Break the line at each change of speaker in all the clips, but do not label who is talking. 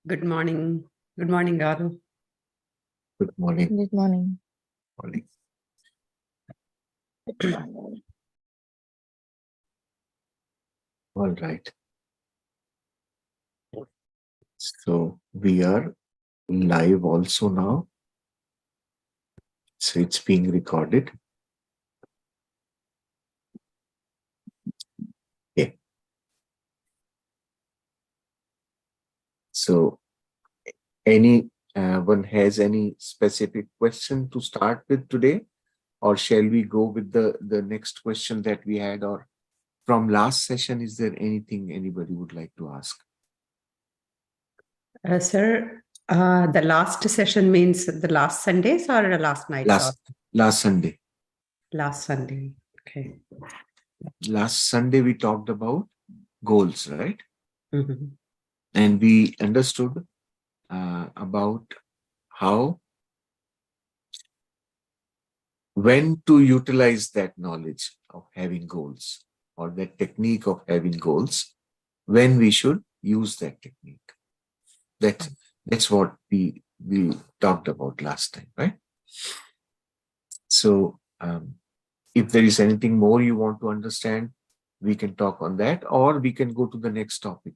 Good morning. Good morning, Garu.
Good morning.
Good morning.
Morning. All right. So we are live also now. So it's being recorded. Yeah. So anyone has any specific question to start with today? Or shall we go with the next question that we had? Or from last session, is there anything anybody would like to ask?
Sir, the last session means the last Sundays or the last night?
Last Sunday.
Last Sunday. Okay.
Last Sunday, we talked about goals, right?
Mm-hmm.
And we understood about how, when to utilize that knowledge of having goals or that technique of having goals, when we should use that technique. That's what we talked about last time, right? So if there is anything more you want to understand, we can talk on that, or we can go to the next topic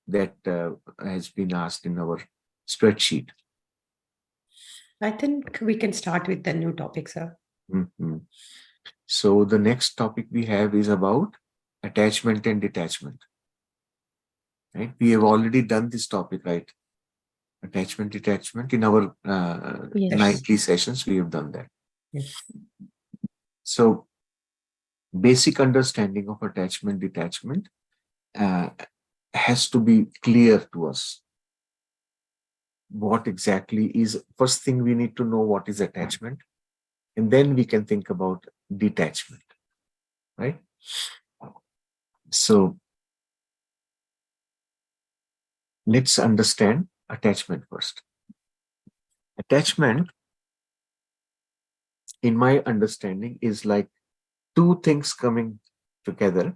that has been asked in our spreadsheet.
I think we can start with the new topic, sir.
Mm-hmm. So the next topic we have is about attachment and detachment. Right? We have already done this topic, right? Attachment, detachment. In our
Yes.
nightly sessions, we have done that.
Yes.
So basic understanding of attachment, detachment has to be clear to us. What exactly is, first thing we need to know what is attachment, and then we can think about detachment, right? So let's understand attachment first. Attachment, in my understanding, is like two things coming together.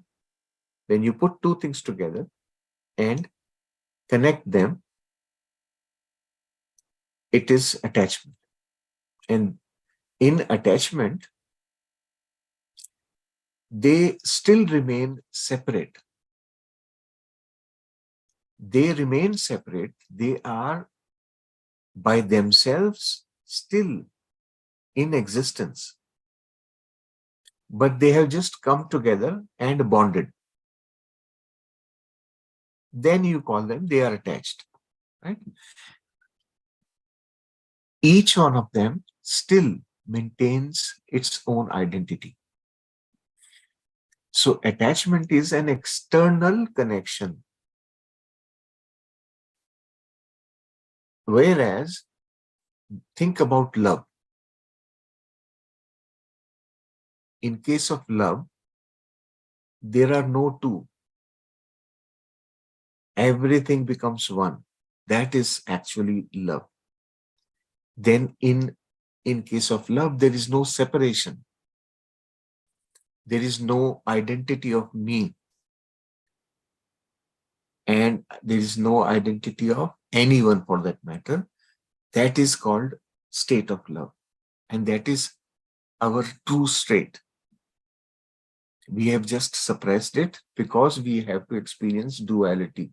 When you put two things together and connect them, it is attachment. And in attachment, they still remain separate. They remain separate. They are by themselves still in existence, but they have just come together and bonded. Then you call them, they are attached, right? Each one of them still maintains its own identity. So attachment is an external connection, whereas think about love. In case of love, there are no two. Everything becomes one. That is actually love. Then in case of love, there is no separation. There is no identity of me. And there is no identity of anyone for that matter. That is called state of love. And that is our true state. We have just suppressed it because we have to experience duality.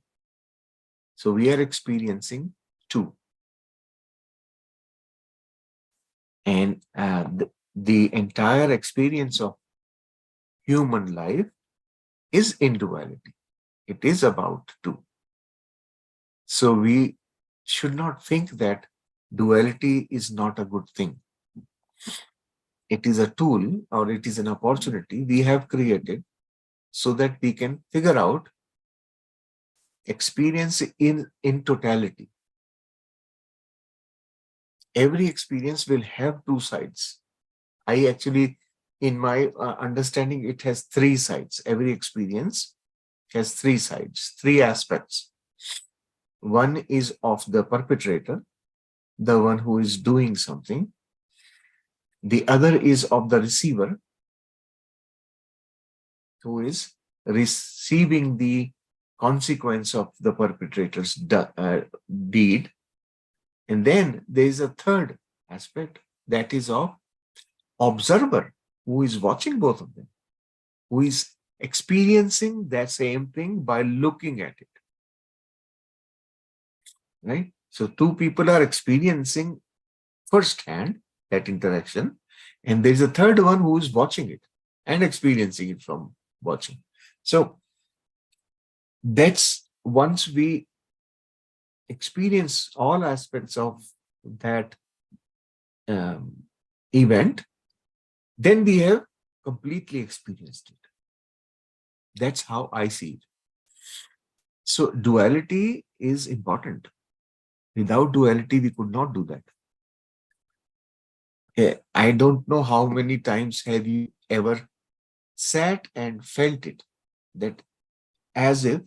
So we are experiencing two. And the entire experience of human life is in duality. It is about two. So we should not think that duality is not a good thing. It is a tool, or it is an opportunity we have created so that we can figure out experience in totality. Every experience will have two sides. I actually, in my understanding, it has three sides. Every experience has three sides, three aspects. One is of the perpetrator, the one who is doing something. The other is of the receiver, who is receiving the consequence of the perpetrator's deed. And then there is a third aspect, that is of observer, who is watching both of them, who is experiencing that same thing by looking at it. Right? So two people are experiencing firsthand that interaction, and there's a third one who is watching it and experiencing it from watching. So that's, once we experience all aspects of that event, then we have completely experienced it. That's how I see it. So duality is important. Without duality, we could not do that. I don't know how many times have you ever sat and felt it, that as if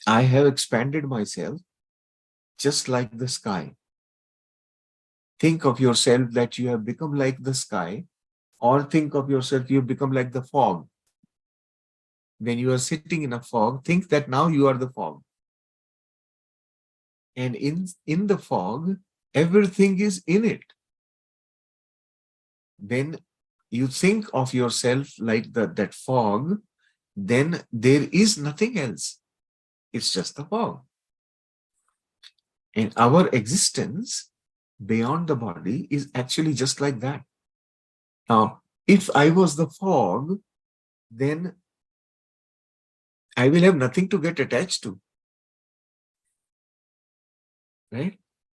I have expanded myself just like the sky. Think of yourself that you have become like the sky, or think of yourself you have become like the fog. When you are sitting in a fog, think that now you are the fog. And in the fog, everything is in it. When you think of yourself like that fog, then there is nothing else. It's just the fog. And our existence beyond the body is actually just like that. Now, if I was the fog, then I will have nothing to get attached to. Right?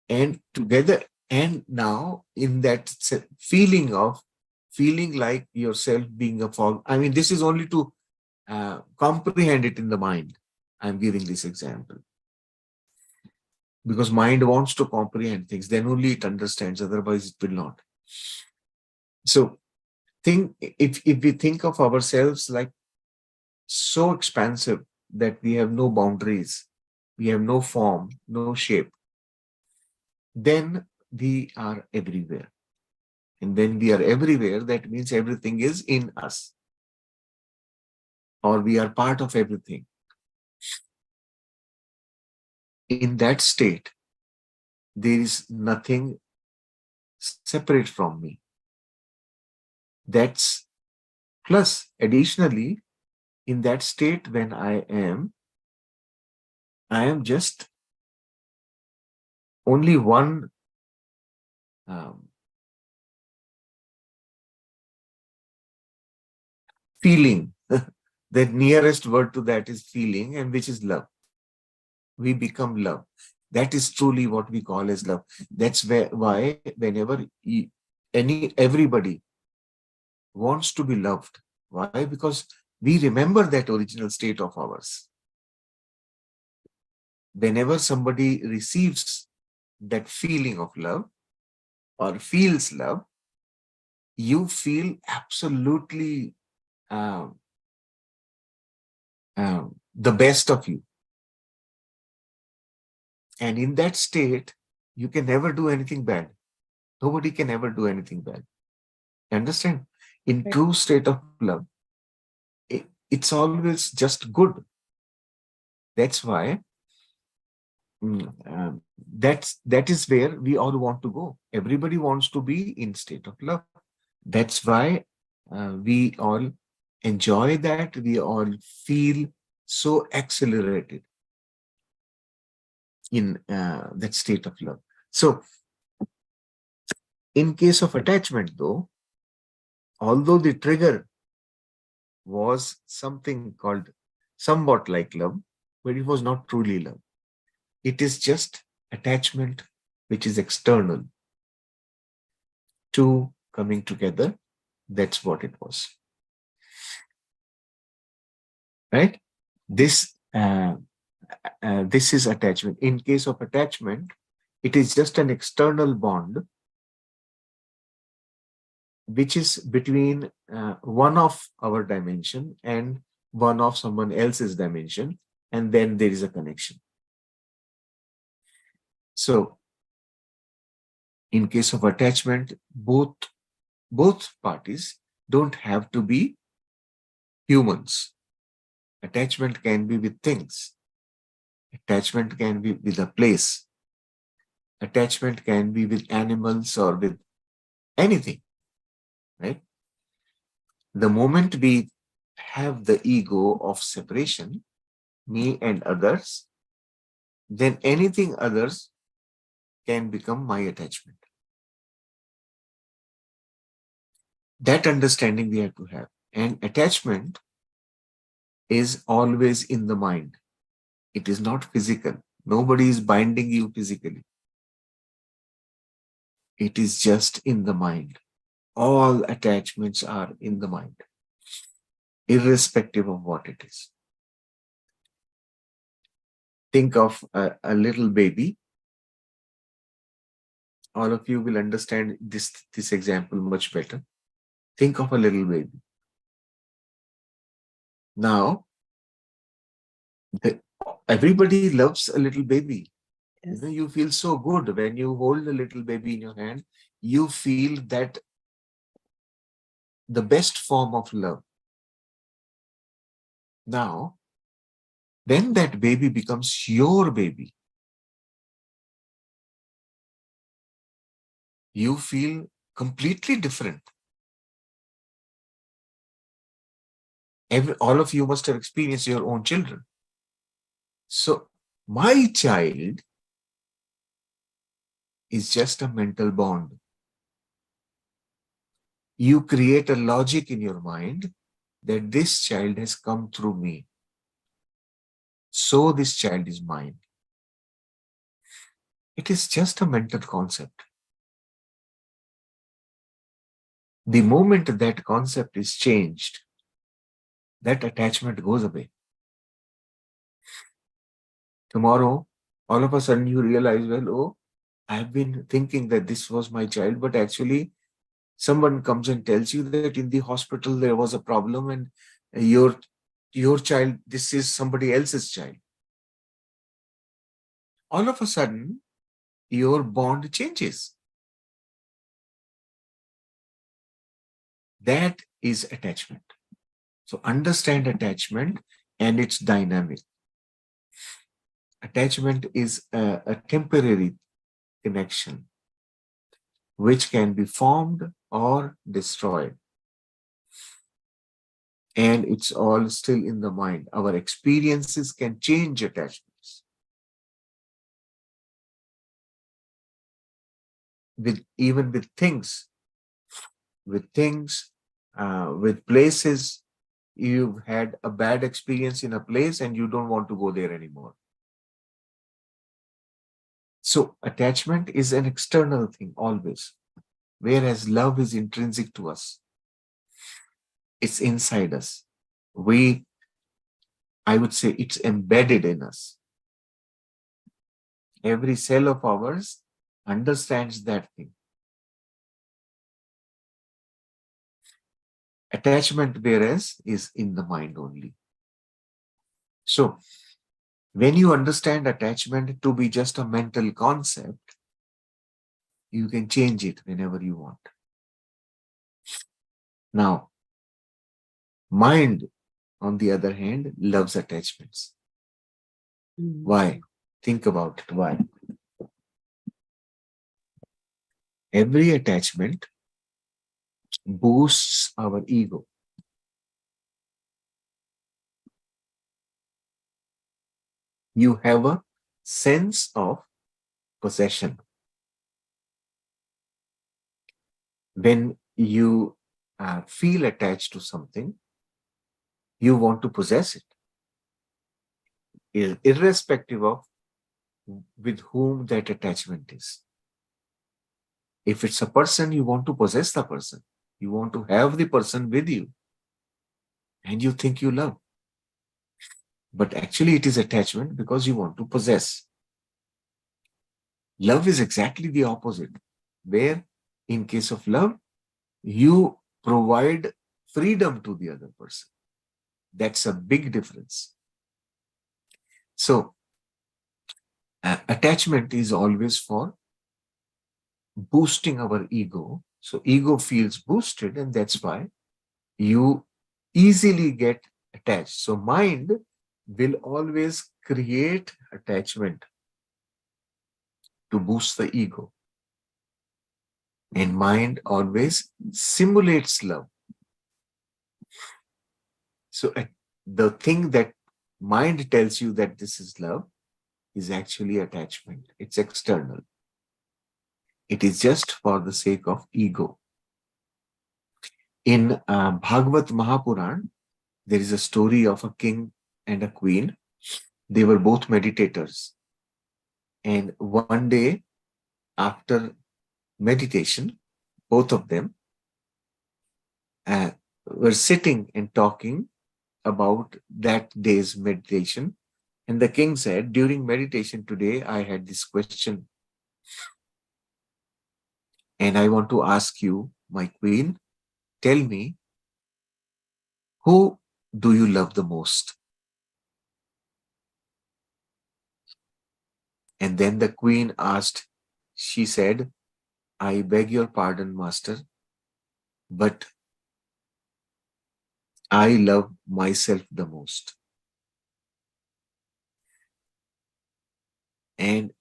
And together, and now in that feeling like yourself being a fog, I mean, this is only to comprehend it in the mind. I'm giving this example because mind wants to comprehend things, then only it understands, otherwise it will not. So if we think of ourselves like so expansive that we have no boundaries, we have no form, no shape, then we are everywhere. And when we are everywhere, that means everything is in us, or we are part of everything. In that state, there is nothing separate from me. That's plus, additionally, in that state when I am just only one feeling. The nearest word to that is feeling, and which is love. We become love. That is truly what we call as love. That's why whenever everybody wants to be loved. Why? Because we remember that original state of ours. Whenever somebody receives that feeling of love or feels love, you feel absolutely the best of you. And in that state, you can never do anything bad. Nobody can ever do anything bad. Understand? In true state of love, it's always just good. That's why that is where we all want to go. Everybody wants to be in state of love. That's why we all enjoy that. We all feel so accelerated in that state of love. So, in case of attachment, though, although the trigger was something called somewhat like love, but it was not truly love. It is just attachment which is external to coming together. That's what it was. Right? This is attachment. In case of attachment, it is just an external bond which is between one of our dimension and one of someone else's dimension, and then there is a connection. So, in case of attachment, both parties don't have to be humans. Attachment can be with things. Attachment can be with a place. Attachment can be with animals or with anything, right? The moment we have the ego of separation, me and others, then anything others can become my attachment. That understanding we have to have. And attachment is always in the mind. It is not physical. Nobody is binding you physically. It is just in the mind. All attachments are in the mind, irrespective of what it is. Think of a little baby. All of you will understand this example much better. Think of a little baby. Now, everybody loves a little baby.
Yes.
You feel so good when you hold a little baby in your hand. You feel that the best form of love. Now, when that baby becomes your baby, you feel completely different. All of you must have experienced your own children. So, my child is just a mental bond. You create a logic in your mind that this child has come through me. So this child is mine. It is just a mental concept. The moment that concept is changed, that attachment goes away. Tomorrow, all of a sudden you realize, well, oh, I've been thinking that this was my child, but actually someone comes and tells you that in the hospital there was a problem and your child, this is somebody else's child. All of a sudden, your bond changes. That is attachment. So understand attachment and its dynamic. Attachment is a temporary connection which can be formed or destroyed. And it's all still in the mind. Our experiences can change attachments. Even with things, with places, you've had a bad experience in a place and you don't want to go there anymore. So attachment is an external thing always, whereas love is intrinsic to us. It's inside us. I would say it's embedded in us. Every cell of ours understands that thing. Attachment, whereas, is in the mind only. So, when you understand attachment to be just a mental concept, you can change it whenever you want. Now, mind, on the other hand, loves attachments. Why? Think about it. Why? Every attachment boosts our ego. You have a sense of possession. When you feel attached to something, you want to possess it, irrespective of with whom that attachment is. If it's a person, you want to possess the person. You want to have the person with you, and you think you love. But actually, it is attachment because you want to possess. Love is exactly the opposite, where in case of love, you provide freedom to the other person. That's a big difference. So, attachment is always for boosting our ego. So, ego feels boosted, and that's why you easily get attached. So mind will always create attachment to boost the ego. And mind always simulates love. So the thing that mind tells you that this is love is actually attachment. It's external. It is just for the sake of ego. In Bhagavad Mahapuran, there is a story of a king and a queen. They were both meditators. And one day, after meditation, both of them were sitting and talking about that day's meditation. And the king said, during meditation today, I had this question. And I want to ask you, my queen, tell me, who do you love the most? And then the queen asked, she said, I beg your pardon, master, but I love myself the most. And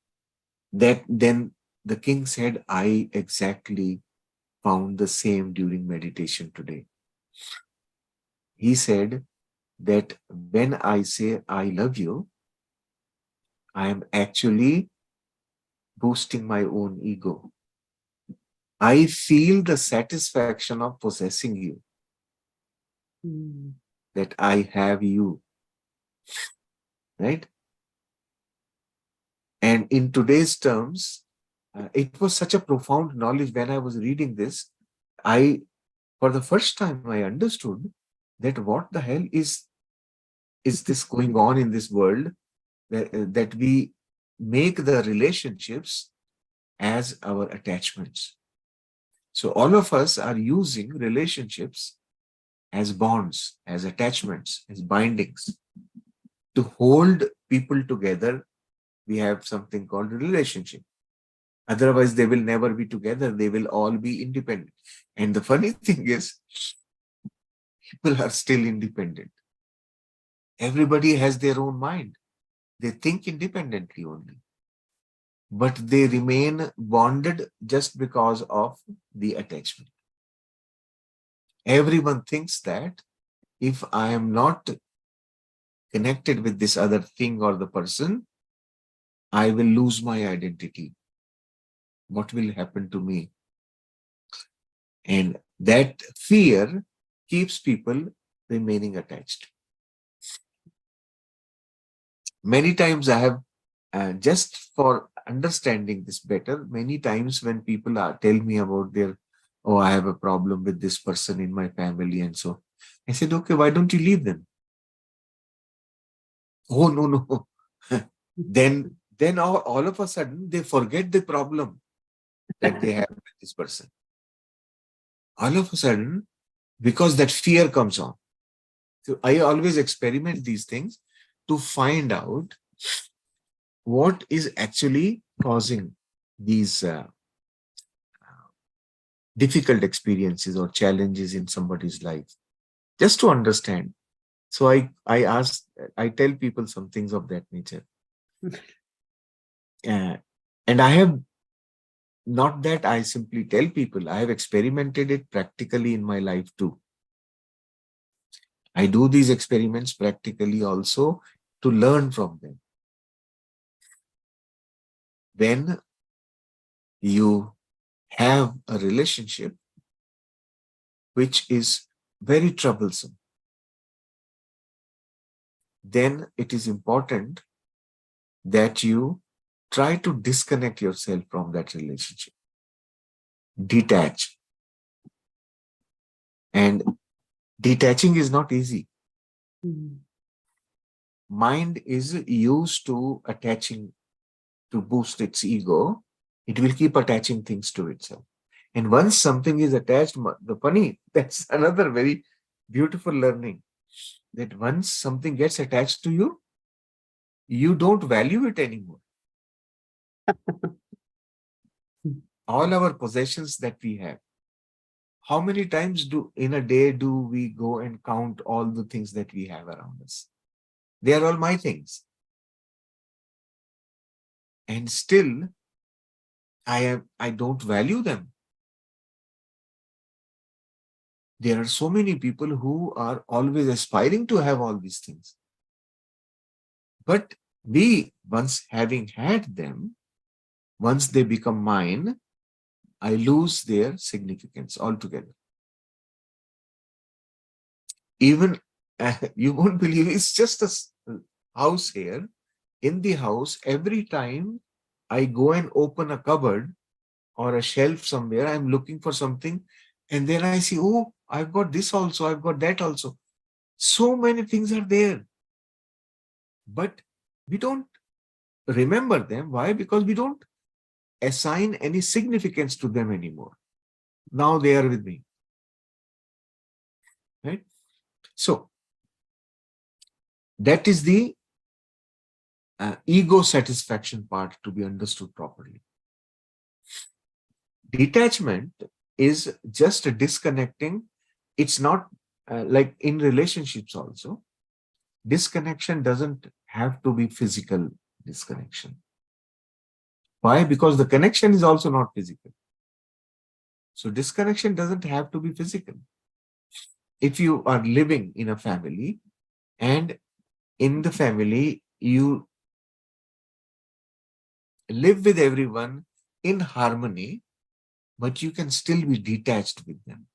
that then the king said, I exactly found the same during meditation today. He said that when I say I love you, I am actually boosting my own ego. I feel the satisfaction of possessing you, that I have you, right? And in today's terms, it was such a profound knowledge. When I was reading this, for the first time, I understood that what the hell is this going on in this world, that we make the relationships as our attachments. So all of us are using relationships as bonds, as attachments, as bindings. To hold people together, we have something called a relationship. Otherwise, they will never be together. They will all be independent. And the funny thing is, people are still independent. Everybody has their own mind. They think independently only. But they remain bonded just because of the attachment. Everyone thinks that if I am not connected with this other thing or the person, I will lose my identity. What will happen to me? And that fear keeps people remaining attached. Many times I have, just for understanding this better, many times when people tell me about their, oh, I have a problem with this person in my family and so, I said, okay, why don't you leave them? Oh, no, no. then all of a sudden they forget the problem that they have with this person. All of a sudden, because that fear comes on. So I always experiment these things to find out what is actually causing these difficult experiences or challenges in somebody's life, just to understand. So I tell people some things of that nature. And I have, not that I simply tell people, I have experimented it practically in my life too. I do these experiments practically also to learn from them. When you have a relationship which is very troublesome, then it is important that you try to disconnect yourself from that relationship, detach. And detaching is not easy. Mind is used to attaching to boost its ego. It will keep attaching things to itself. And once something is attached, that's another very beautiful learning, that once something gets attached to you, you don't value it anymore. All our possessions that we have, How many times in a day do we go and count all the things that we have around us? They are all my things. And still, I don't value them. There are so many people who are always aspiring to have all these things. But once having had them, once they become mine, I lose their significance altogether. Even, you won't believe, it's just a house here. In the house, every time I go and open a cupboard or a shelf somewhere, I'm looking for something, and then I see, oh, I've got this also, I've got that also. So many things are there. But we don't remember them. Why? Because we don't assign any significance to them anymore. Now they are with me. Right? So that is the ego satisfaction part to be understood properly. Detachment is just disconnecting. It's not like in relationships also. Disconnection doesn't have to be physical disconnection. Why? Because the connection is also not physical. So disconnection doesn't have to be physical. If you are living in a family and in the family you live with everyone in harmony, but you can still be detached with them.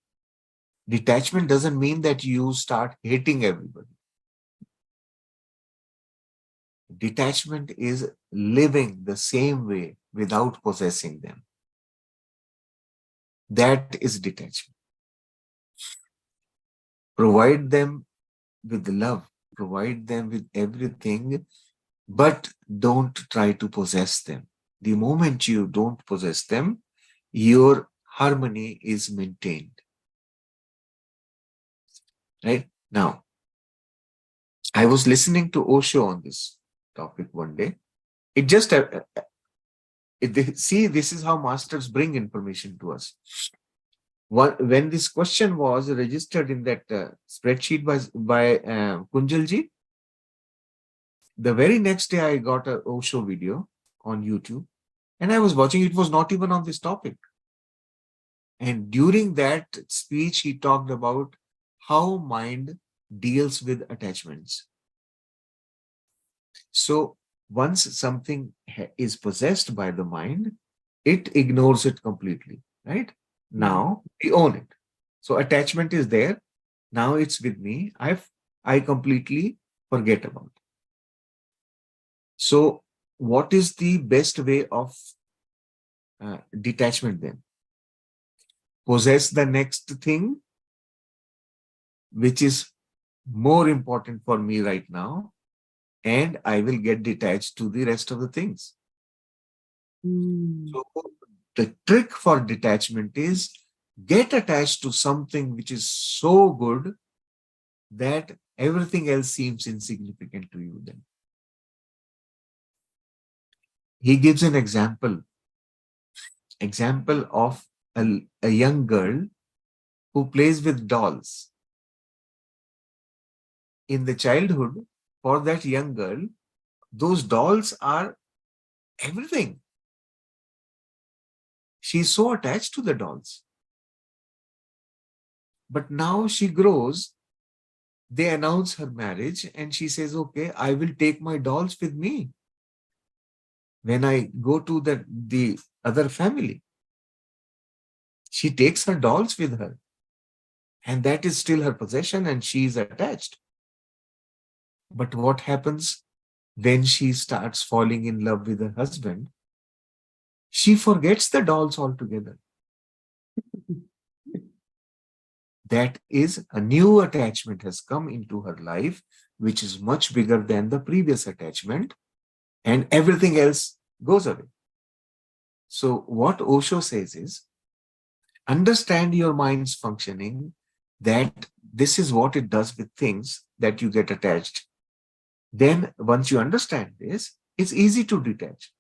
Detachment doesn't mean that you start hating everybody. Detachment is living the same way without possessing them. That is detachment. Provide them with love, provide them with everything, but don't try to possess them. The moment you don't possess them, your harmony is maintained. Right? Now, I was listening to Osho on this topic one day. It just, see, this is how masters bring information to us. When this question was registered in that spreadsheet by Kunjalji, the very next day I got a Osho video on YouTube and I was watching. It was not even on this topic. And during that speech, he talked about how mind deals with attachments. So once something is possessed by the mind, it ignores it completely, right? Now we own it. So attachment is there. Now it's with me. I completely forget about it. So what is the best way of detachment then? Possess the next thing, which is more important for me right now, and I will get detached to the rest of the things. So the trick for detachment is get attached to something which is so good that everything else seems insignificant to you then. He gives an example of a young girl who plays with dolls. In the childhood, for that young girl, those dolls are everything. She's so attached to the dolls. But now she grows, they announce her marriage, and she says, okay, I will take my dolls with me when I go to the other family. She takes her dolls with her, and that is still her possession, and she is attached. But what happens when she starts falling in love with her husband? She forgets the dolls altogether. That is, a new attachment has come into her life, which is much bigger than the previous attachment, and everything else goes away. So what Osho says is, understand your mind's functioning, that this is what it does with things that you get attached. Then once you understand this, it's easy to detach.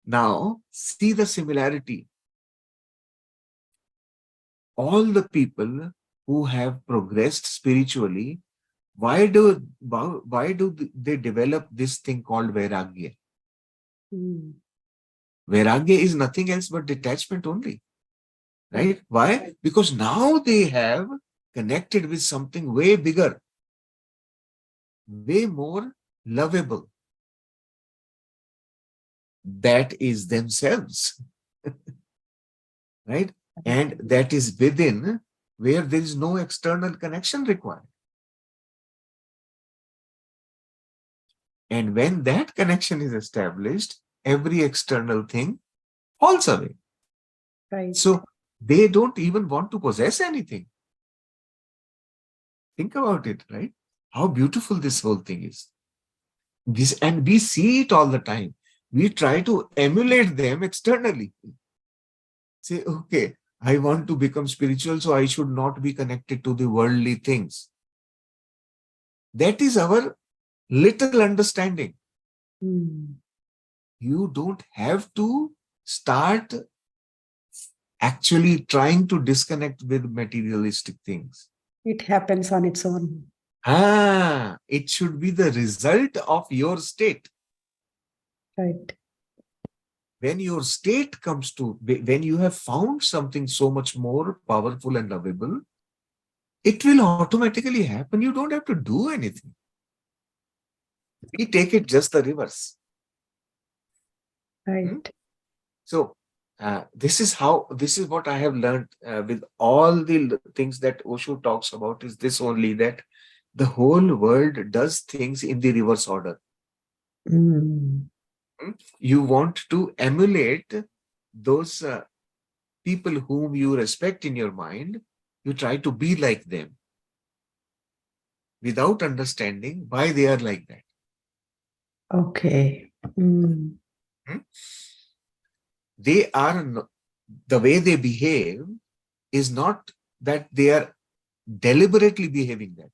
Now, see the similarity. all the people who have progressed spiritually, why do they develop this thing called vairagya? Vairagya is nothing else but detachment only, right? Why? Because now they have connected with something way bigger, way more lovable. That is themselves, right? And that is within, where there is no external connection required. And when that connection is established, every external thing falls away.
Right.
So they don't even want to possess anything. Think about it, right? How beautiful this whole thing is. And we see it all the time. We try to emulate them externally. Say, okay, I want to become spiritual, so I should not be connected to the worldly things. That is our little understanding. You don't have to start actually trying to disconnect with materialistic things.
It happens on its own.
It should be the result of your state.
Right.
When your state comes to, when you have found something so much more powerful and lovable, it will automatically happen. You don't have to do anything. We take it just the reverse.
Right.
So this is what I have learned with all the things that Osho talks about, is this only, that the whole world does things in the reverse order. You want to emulate those people whom you respect in your mind. You try to be like them without understanding why they are like that.
Okay.
They are the way they behave is not that they are deliberately behaving that.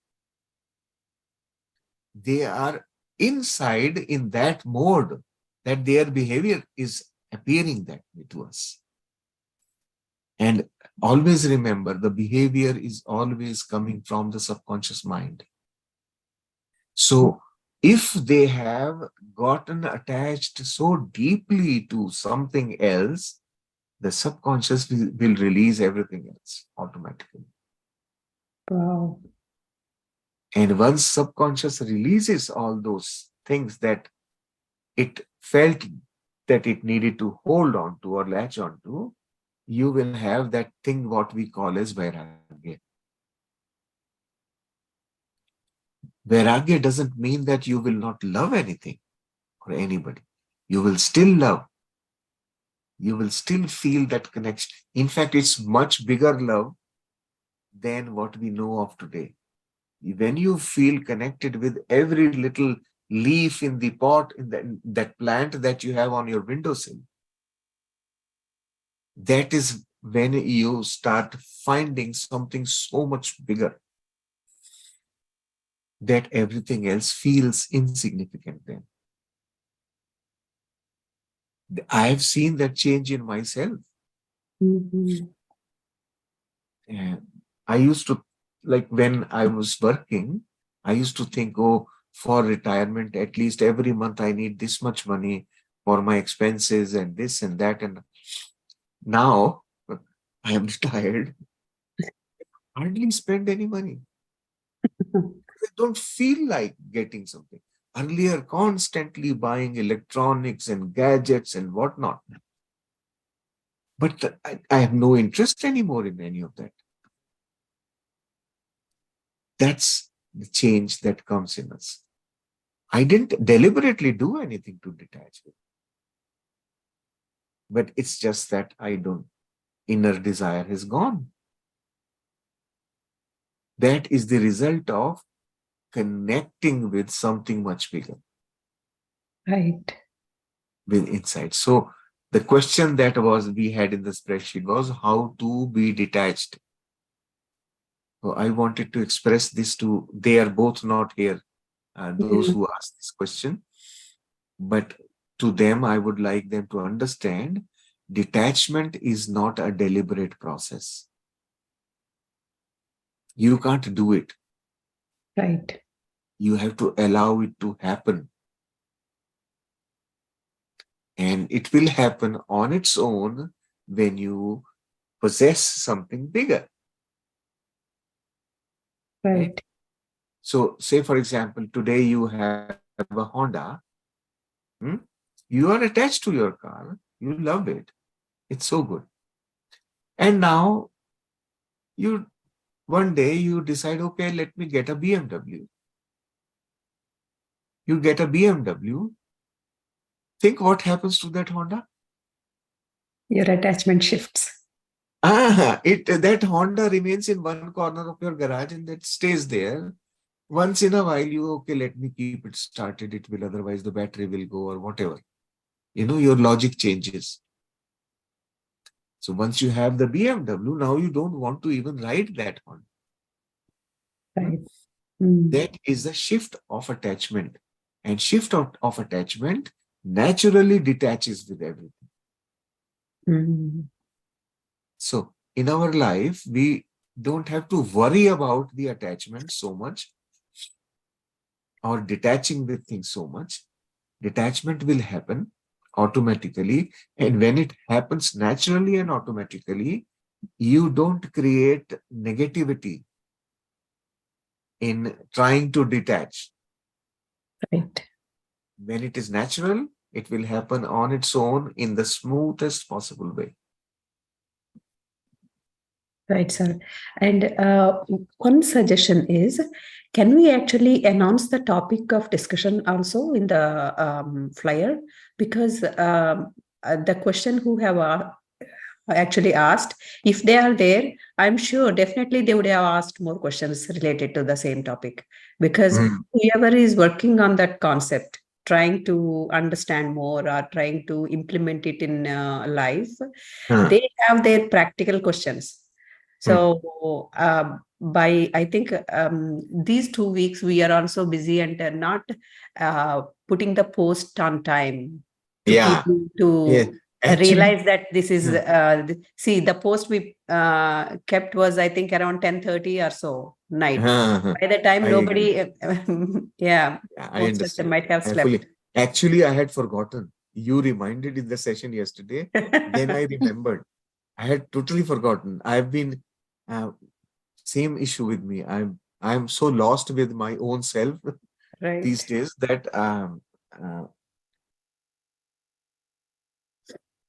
They are inside in that mode that their behavior is appearing that way to us. And always remember, the behavior is always coming from the subconscious mind. So if they have gotten attached so deeply to something else, the subconscious will release everything else automatically.
Wow.
And once subconscious releases all those things that it felt that it needed to hold on to or latch on to, you will have that thing what we call as vairagya. Vairagya doesn't mean that you will not love anything or anybody. You will still love. You will still feel that connection. In fact, it's much bigger love than what we know of today. When you feel connected with every little leaf in the pot, in that plant that you have on your windowsill, that is when you start finding something so much bigger that everything else feels insignificant then. I have seen that change in myself. And I used to, like when I was working, I used to think, oh, for retirement, at least every month I need this much money for my expenses and this and that. And now I am retired, hardly spend any money. I don't feel like getting something. Earlier, constantly buying electronics and gadgets and whatnot. But I have no interest anymore in any of that. That's the change that comes in us. I didn't deliberately do anything to detach it. But it's just that inner desire has gone. That is the result of connecting with something much bigger.
Right.
With insight. So the question that we had in the spreadsheet was how to be detached. So I wanted to express this to, they are both not here, those who asked this question. But to them, I would like them to understand detachment is not a deliberate process. You can't do it.
Right.
You have to allow it to happen. And it will happen on its own when you possess something bigger, right?
Right.
So, say for example, today you have a Honda. hmm? You are attached to your car. You love it. It's so good. And now you one day you decide, okay, let me get a BMW. You get a BMW. Think what happens to that Honda?
Your attachment shifts.
That Honda remains in one corner of your garage and that stays there. Once in a while, you okay, let me keep it started. It will otherwise the battery will go or whatever. Your logic changes. So once you have the BMW, now you don't want to even ride that Honda. Hmm?
Right. Mm.
That is a shift of attachment. And shift of attachment naturally detaches with everything.
Mm.
So in our life, we don't have to worry about the attachment so much or detaching with things so much. Detachment will happen automatically. And when it happens naturally and automatically, you don't create negativity in trying to detach.
Right.
When it is natural, it will happen on its own in the smoothest possible way.
Right, sir. And one suggestion is, can we actually announce the topic of discussion also in the flyer? Because the question who have actually asked, if they are there, I'm sure definitely they would have asked more questions related to the same topic. Because
Mm.
whoever is working on that concept, trying to understand more or trying to implement it in life,
Huh.
they have their practical questions.
Mm.
So by I think these 2 weeks we are also busy and not putting the post on time to
Yeah.
people
Yeah.
to
Actually,
realize that this is
huh.
see the post we kept was I think around 10:30 or so night.
Huh.
By the time
I agree.
nobody, yeah,
Yeah, I
most of them
understand.
might have
I
slept.
fully. Actually, I had forgotten. You reminded in the session yesterday. Then I remembered. I had totally forgotten. I've been uh, same issue with me. I'm so lost with my own self these
Right.
days that uh,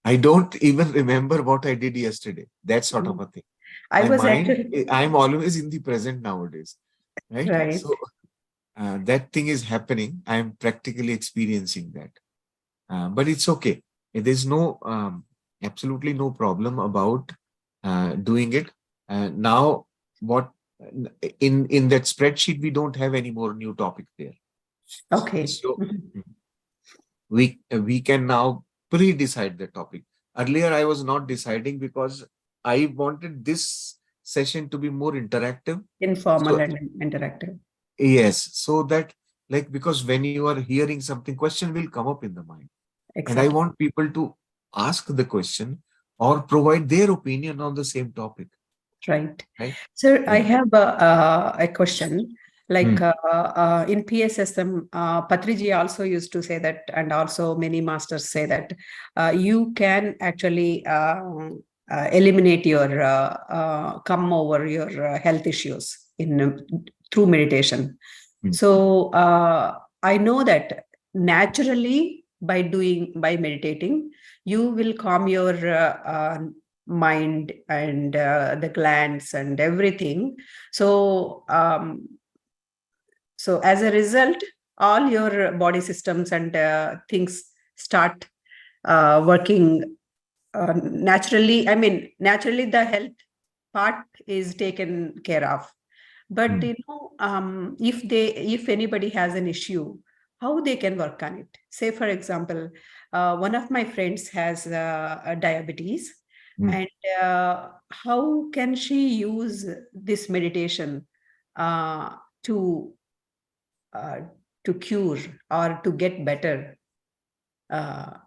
I don't even remember what I did yesterday. That sort of
Mm.
a thing.
I
My
was
mind,
actually
I'm always in the present nowadays, right?
right.
So that thing is happening. I'm practically experiencing that. But it's okay. There's no absolutely no problem about doing it. Now, what in that spreadsheet we don't have any more new topic there.
Okay.
So we can now pre-decide the topic. Earlier, I was not deciding because I wanted this session to be more interactive.
Informal
So
and interactive.
yes, so that like because when you are hearing something, question will come up in the mind. And I
Exactly.
want people to ask the question or provide their opinion on the same topic,
Right.
right?
Sir, I
Yeah.
have a question. Like
Hmm.
in PSSM, Patriji also used to say that, and also many masters say that you can actually eliminate your come over your health issues in through meditation.
Hmm.
So I know that naturally by meditating, you will calm your mind and the glands and everything. So so as a result, all your body systems and things start working naturally. I mean, naturally, the health part is taken care of. But
Hmm.
if anybody has an issue, how they can work on it? Say, for example, one of my friends has a diabetes,
Hmm.
and how can she use this meditation uh, to uh, to cure or to get better? Uh,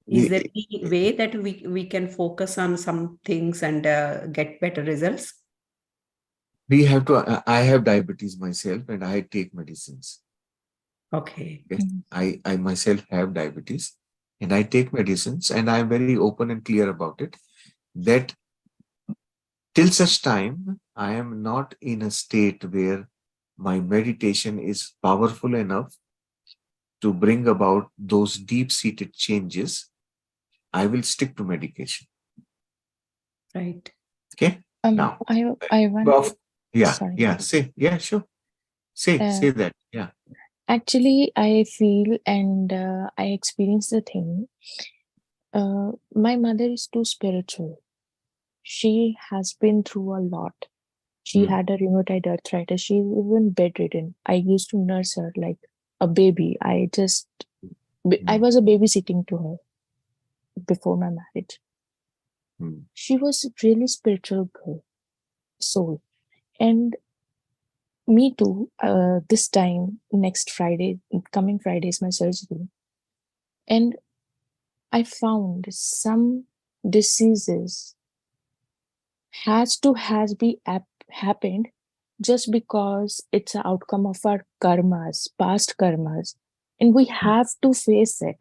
is there
I-
any way that we can focus on some things and get better results?
We have to, I have diabetes myself and I take medicines.
Okay.
Yes, I myself have diabetes and I take medicines, and I am very open and clear about it that till such time I am not in a state where my meditation is powerful enough to bring about those deep-seated changes, I will stick to medication.
Right.
Okay. Now,
I want,
well, yeah,
sorry.
yeah, say, yeah, sure. Say that. Yeah.
Actually, I feel and I experience the thing. My mother is too spiritual. She has been through a lot. She
Mm,
had a rheumatoid arthritis. She's even bedridden. I used to nurse her like a baby. I
mm,
was a babysitting to her before my marriage.
mm,
She was a really spiritual girl, soul. And me too. This time, next Friday, coming Friday is my surgery. And I found some diseases happened just because it's an outcome of our karmas, past karmas, and we
mm,
have to face it.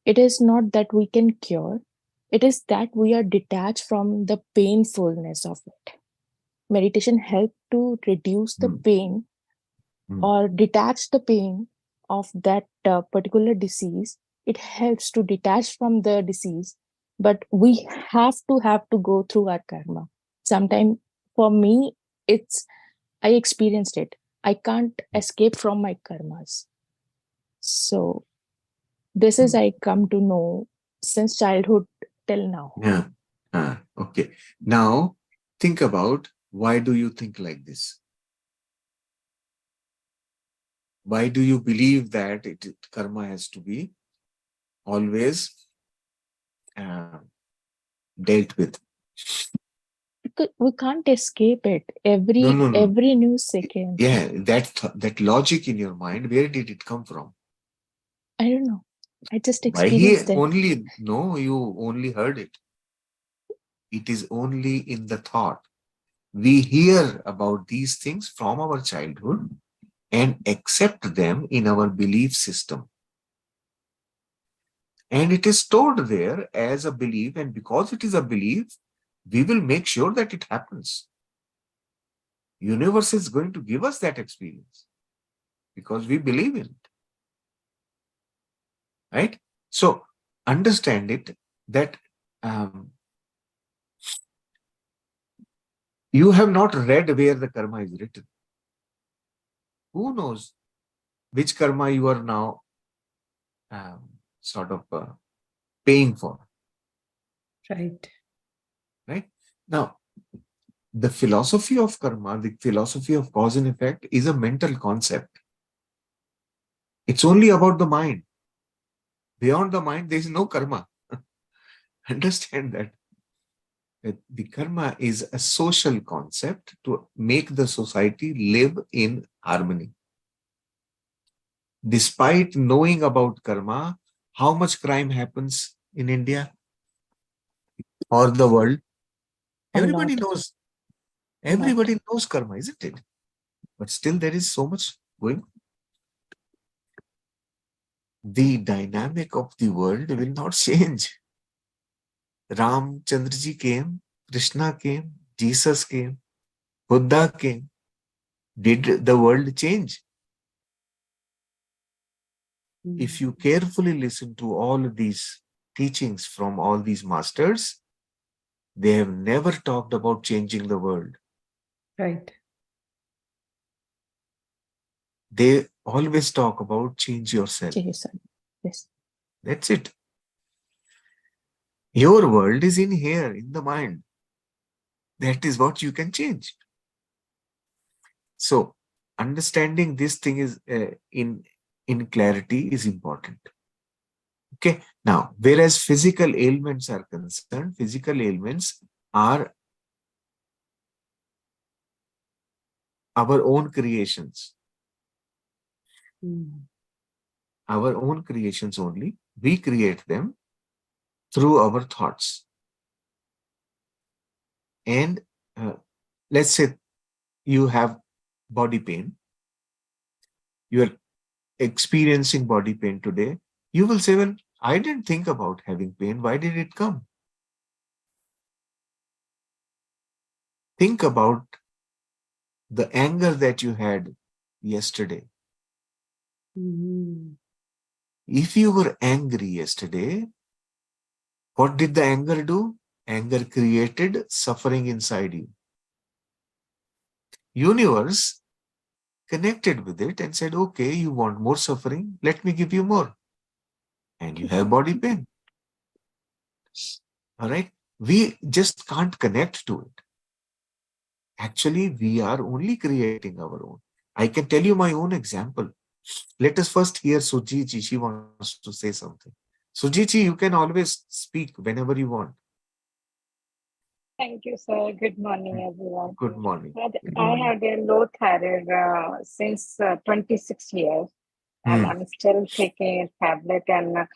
It is not that we can cure, it is that we are detached from the painfulness of it. Meditation helps to reduce the
mm,
pain
mm,
or detach the pain of that particular disease. It helps to detach from the disease, but we have to go through our karma. Sometimes for me, it's I experienced it. I can't escape from my karmas. So this is
mm.
I come to know since childhood till now.
Yeah. Okay. Now, think about, why do you think like this? Why do you believe that karma has to be always uh, dealt with?
Because we can't escape it
No, no, no.
every new second.
Yeah, that logic in your mind, where did it come from?
I don't know. I just
Why he
experienced it.
only, no, you only heard it. It is only in the thought. We hear about these things from our childhood and accept them in our belief system. And it is stored there as a belief, and because it is a belief, we will make sure that it happens. Universe is going to give us that experience because we believe in it. Right? So understand it that um, you have not read where the karma is written. Who knows which karma you are now sort of paying for?
Right.
Right? Now, the philosophy of karma, the philosophy of cause and effect, is a mental concept. It's only about the mind. Beyond the mind, there is no karma. Understand that. The karma is a social concept to make the society live in harmony. Despite knowing about karma, how much crime happens in India or the world?
A
Everybody
lot,
knows.
a lot.
Everybody knows karma, isn't it? But still, there is so much going. The dynamic of the world will not change. Ram Chandraji came, Krishna came, Jesus came, Buddha came. Did the world change? If you carefully listen to all these teachings from all these masters, they have never talked about changing the world.
Right.
They always talk about change yourself.
Yes.
That's it. Your world is in here, in the mind. That is what you can change. So, understanding this thing is in clarity is important. Okay. Now, whereas physical ailments are concerned, physical ailments are our own creations. Our own creations only. We create them through our thoughts. And let's say you have body pain, you are experiencing body pain today, you will say, well, I didn't think about having pain. Why did it come? Think about the anger that you had yesterday.
Mhm.
If you were angry yesterday, what did the anger do? Anger created suffering inside you. Universe connected with it and said, okay, you want more suffering, let me give you more. And you have body pain. All right. We just can't connect to it. Actually, we are only creating our own. I can tell you my own example. Let us first hear Sujiji. She wants to say something. Sujiji, you can always speak whenever you want.
Thank you, sir. Good morning, everyone.
Good morning.
Good
I
morning.
had a low thyroid since 26 years, and
Hmm.
I'm still taking a tablet. And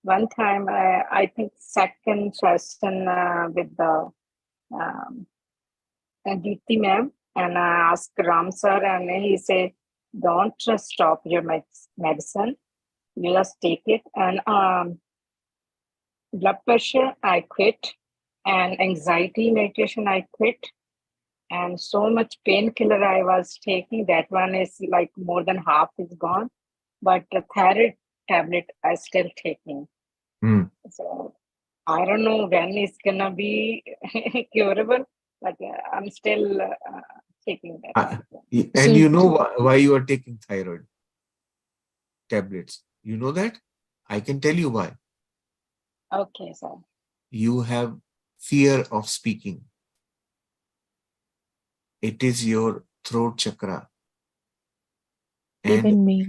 one time, I think second session with the um, Deepti ma'am, and I asked Ram sir, and he said, "Don't just stop your medicine. You just take it." And blood pressure, I quit, and anxiety medication, I quit, and so much painkiller I was taking. That one is like more than half is gone, but the thyroid tablet I still taking.
Hmm.
So I don't know when it's gonna be curable, but I'm still taking that
Uh,
one.
and
So
you know why you are taking thyroid tablets? You know that? I can tell you why.
Okay, so
You have fear of speaking. It is your throat chakra. And
even me,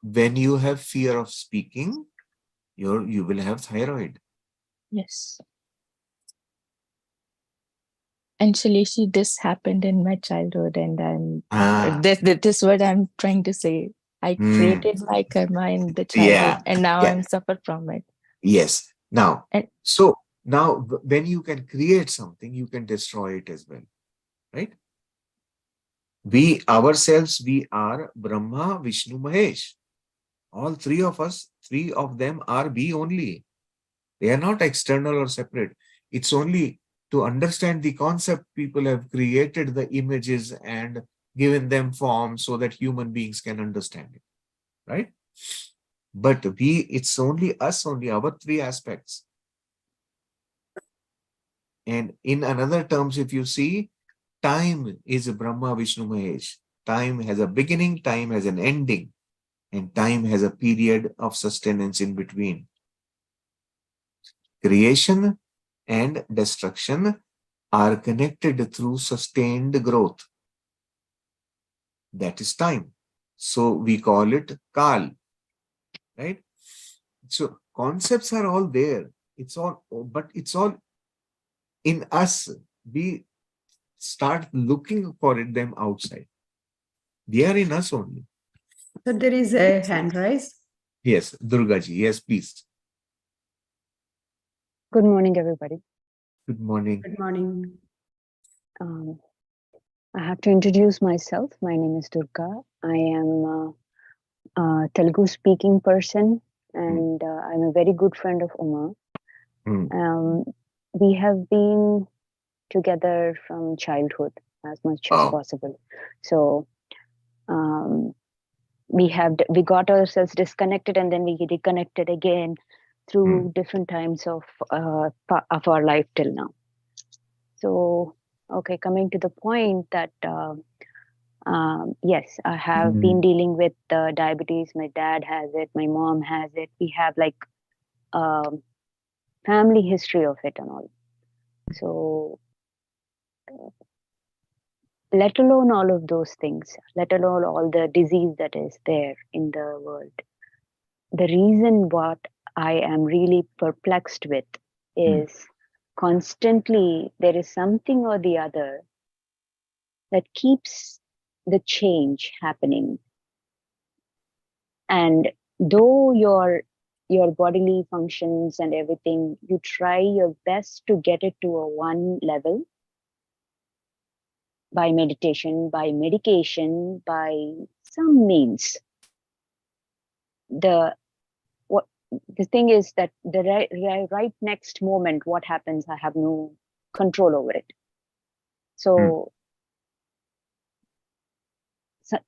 when you have fear of speaking, you will have thyroid.
yes. And Shalishi, this happened in my childhood, and
Ah,
this is what I'm trying to say. I
hmm.
created my karma in the childhood,
Yeah,
and now
yeah,
I'm suffered from it.
yes. Now,
And
so now when you can create something, you can destroy it as well, right? We ourselves, we are Brahma, Vishnu, Mahesh. All three of us, three of them are we only. They are not external or separate. It's only to understand the concept, people have created the images and given them form so that human beings can understand it, right? But it's only us, only our three aspects. And in another terms, if you see, time is Brahma, Vishnu, Mahesh. Time has a beginning, time has an ending, and time has a period of sustenance in between. Creation and destruction are connected through sustained growth. That is time. So we call it Kal, right? So concepts are all there. But it's all in us. We start looking for them outside. They are in us only.
So there is a hand raise.
Yes, Durga ji. Yes, please.
Good morning, everybody.
Good morning.
Good morning.
Um, I have to introduce myself. My name is Durga. I am a Telugu speaking person, and I'm a very good friend of Uma.
Hmm.
We have been together from childhood as much as
Wow.
possible. So we got ourselves disconnected, and then we reconnected again through different times of our life till now. So, okay, coming to the point that yes, I have been dealing with diabetes. My dad has it. My mom has it. We have like family history of it and all. So, let alone all of those things, let alone all the disease that is there in the world. The reason what I am really perplexed with is constantly there is something or the other that keeps the change happening. And though your bodily functions and everything, you try your best to get it to a one level, by meditation, by medication, by some means. The thing is that the right next moment, what happens, I have no control over it. So,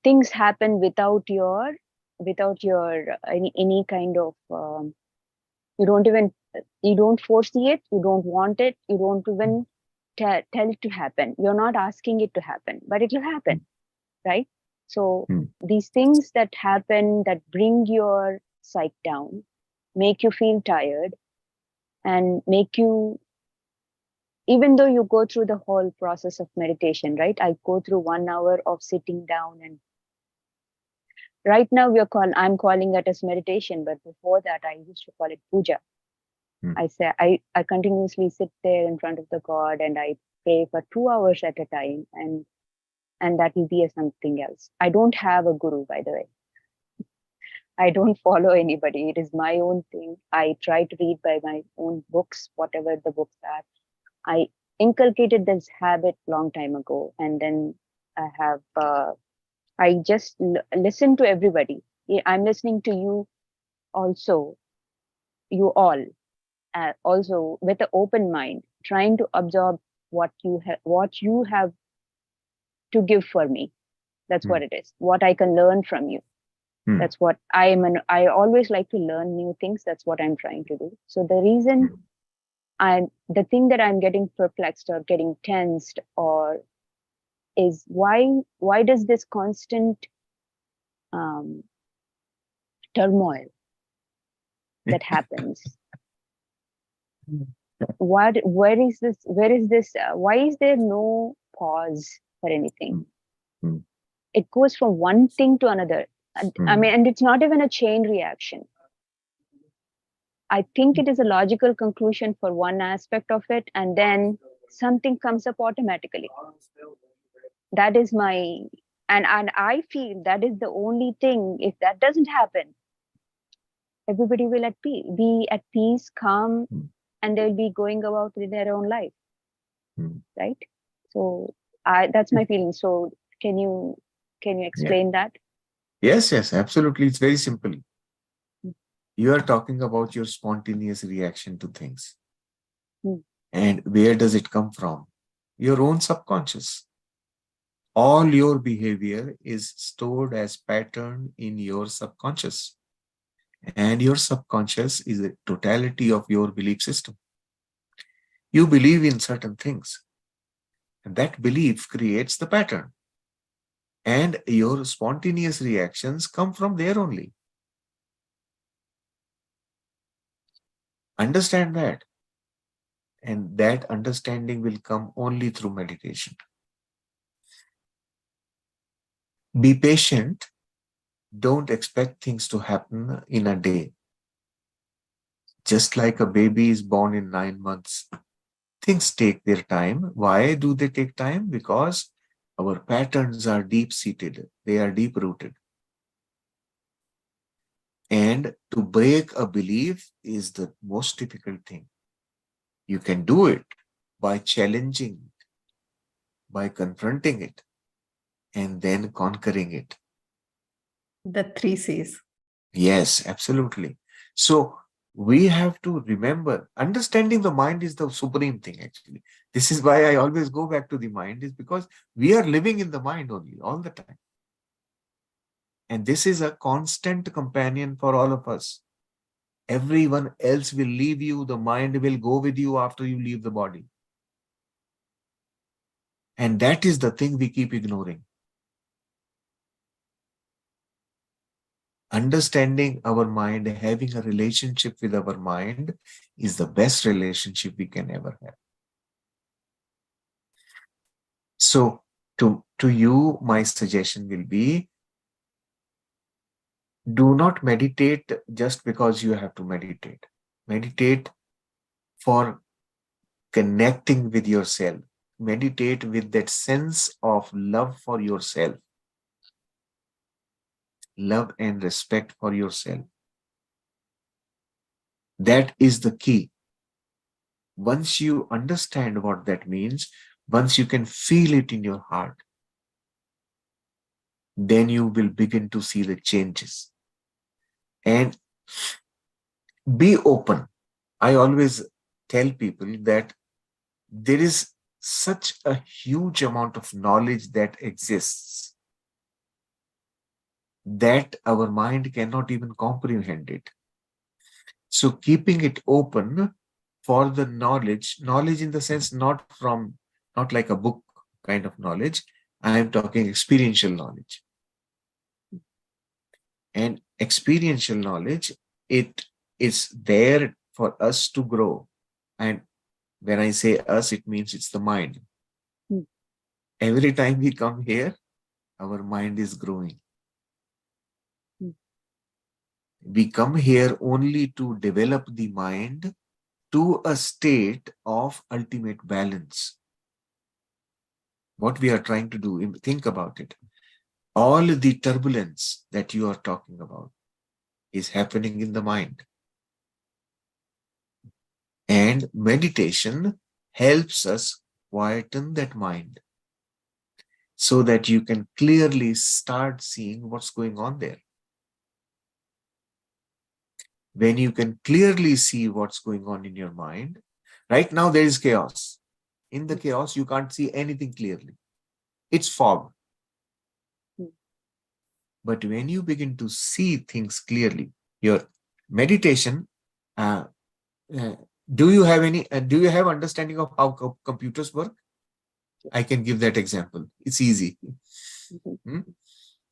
things happen without your any kind of you don't foresee it, you don't want it, you don't even tell it to happen. You're not asking it to happen, but it will happen, right? So these things that happen, that bring your psyche down, make you feel tired, and make you, even though you go through the whole process of meditation, right? I go through 1 hour of sitting down, and right now I'm calling it as meditation, but before that I used to call it puja. I continuously sit there in front of the God and I pray for 2 hours at a time, and that will be something else. I don't have a guru, by the way. I don't follow anybody. It is my own thing. I try to read by my own books, whatever the books are. I inculcated this habit long time ago, and then I just listen to everybody. I'm listening to you also, you all, also with an open mind, trying to absorb what you have to give for me. That's what it is. What I can learn from you. That's what I always like to learn new things. That's what I'm trying to do. So the reason the thing that I'm getting perplexed or getting tensed or is why does this constant turmoil that happens? Where is this? Why is there no pause for anything? It goes from one thing to another. And it's not even a chain reaction. I think it is a logical conclusion for one aspect of it, and then something comes up automatically. That is and I feel that is the only thing. If that doesn't happen, everybody will be at peace, calm, and they'll be going about with their own life. Right? So that's my feeling. So can you explain that?
Yes, absolutely. It's very simple. You are talking about your spontaneous reaction to things. And where does it come from? Your own subconscious. All your behavior is stored as pattern in your subconscious. And your subconscious is a totality of your belief system. You believe in certain things. And that belief creates the pattern. And your spontaneous reactions come from there only. Understand that. And that understanding will come only through meditation. Be patient. Don't expect things to happen in a day. Just like a baby is born in 9 months, things take their time. Why do they take time? Because our patterns are deep-seated. They are deep-rooted. And to break a belief is the most difficult thing. You can do it by challenging it, by confronting it, and then conquering it.
The 3 C's.
Yes, absolutely. So we have to remember, understanding the mind is the supreme thing, actually. This is why I always go back to the mind, is because we are living in the mind only, all the time. And this is a constant companion for all of us. Everyone else will leave you. The mind will go with you after you leave the body. And that is the thing we keep ignoring. Understanding our mind, having a relationship with our mind is the best relationship we can ever have. So to you, my suggestion will be, do not meditate just because you have to meditate. Meditate for connecting with yourself. Meditate with that sense of love for yourself. Love and respect for yourself. That is the key. Once you understand what that means, once you can feel it in your heart, then you will begin to see the changes. And be open. I always tell people that there is such a huge amount of knowledge that exists that our mind cannot even comprehend it. So keeping it open for the knowledge in the sense not like a book kind of knowledge, I am talking experiential knowledge. And experiential knowledge, it is there for us to grow. And when I say us, it means it's the mind. Every time we come here, our mind is growing. We come here only to develop the mind to a state of ultimate balance. What we are trying to do, think about it. All the turbulence that you are talking about is happening in the mind. And meditation helps us quieten that mind so that you can clearly start seeing what's going on there. When you can clearly see what's going on in your mind, right now there is chaos. In the chaos, you can't see anything clearly. It's fog. But when you begin to see things clearly, your meditation, do you have understanding of how computers work? I can give that example. It's easy.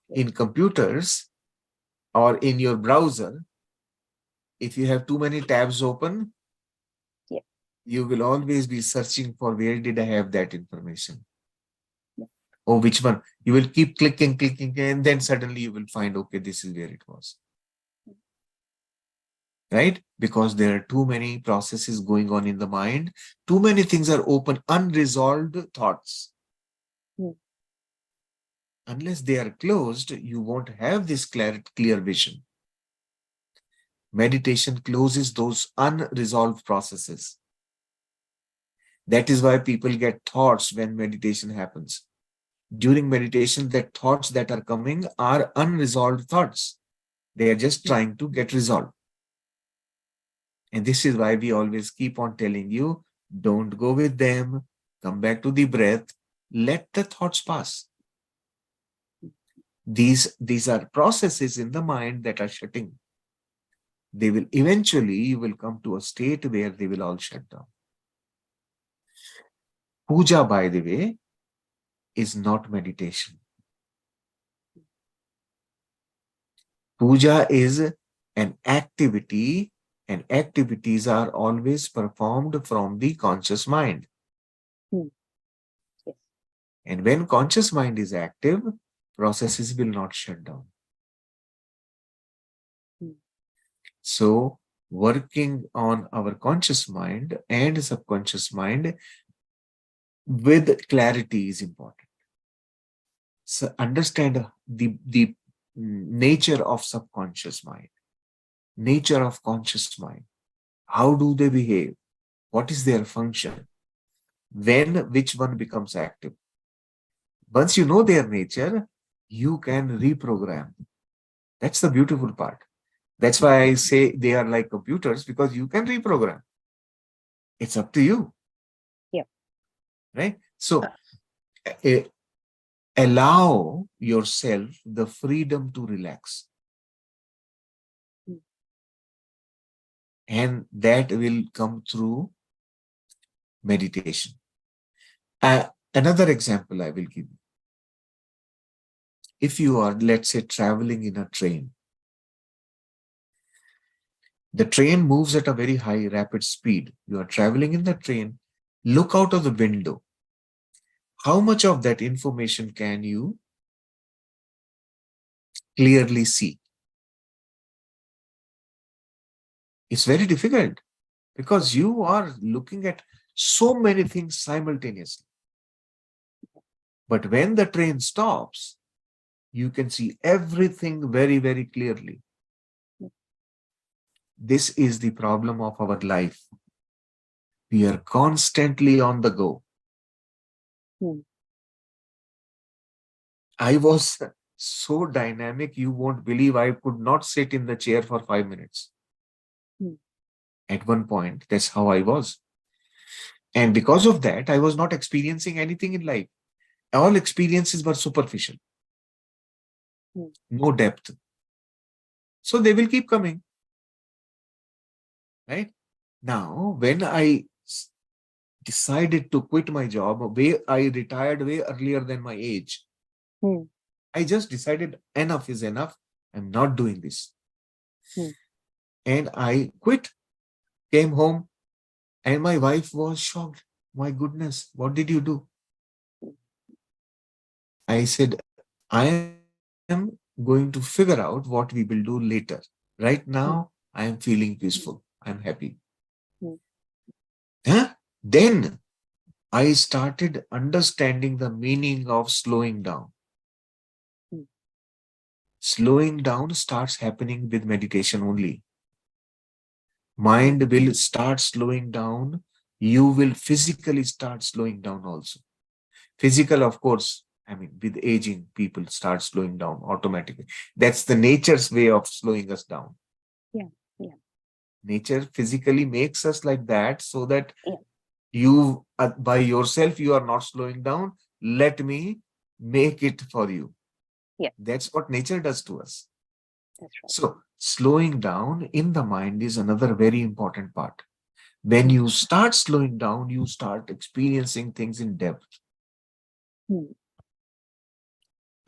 In computers or in your browser, if you have too many tabs open, you will always be searching for where did I have that information? Or which one? You will keep clicking, and then suddenly you will find, okay, this is where it was. Right? Because there are too many processes going on in the mind. Too many things are open, unresolved thoughts. Unless they are closed, you won't have this clear vision. Meditation closes those unresolved processes. That is why people get thoughts when meditation happens. During meditation, the thoughts that are coming are unresolved thoughts. They are just trying to get resolved. And this is why we always keep on telling you, don't go with them, come back to the breath, let the thoughts pass. These are processes in the mind that are shutting. They will eventually, you will come to a state where they will all shut down. Puja, by the way, is not meditation. Puja is an activity, and activities are always performed from the conscious mind. And when conscious mind is active, processes will not shut down. So, working on our conscious mind and subconscious mind with clarity is important. So, understand the nature of subconscious mind, nature of conscious mind. How do they behave? What is their function? Which one becomes active? Once you know their nature, you can reprogram. That's the beautiful part. That's why I say they are like computers, because you can reprogram. It's up to you.
Yeah.
Right? So allow yourself the freedom to relax. And that will come through meditation. Another example I will give you. If you are, let's say, traveling in a train, the train moves at a very high, rapid speed. You are traveling in the train. Look out of the window. How much of that information can you clearly see? It's very difficult because you are looking at so many things simultaneously. But when the train stops, you can see everything very, very clearly. This is the problem of our life. We are constantly on the go.
Hmm.
I was so dynamic, you won't believe I could not sit in the chair for 5 minutes.
Hmm.
At one point, that's how I was. And because of that, I was not experiencing anything in life. All experiences were superficial,
Hmm.
no depth. So they will keep coming. Right? Now, when I decided to quit my job, I retired way earlier than my age.
Hmm.
I just decided enough is enough. I'm not doing this.
Hmm.
And I quit, came home, and my wife was shocked. My goodness, what did you do? I said, I am going to figure out what we will do later. Right now, I am feeling peaceful. I'm happy.
Hmm.
Huh? Then I started understanding the meaning of slowing down.
Hmm.
Slowing down starts happening with meditation only. Mind will start slowing down. You will physically start slowing down also. Physical, of course, I mean, with aging, people start slowing down automatically. That's the nature's way of slowing us down.
Yeah. Yeah.
Nature physically makes us like that so that
Yeah.
you, by yourself, you are not slowing down. Let me make it for you.
Yeah.
That's what nature does to us.
That's right.
So slowing down in the mind is another very important part. When you start slowing down, you start experiencing things in depth.
Hmm.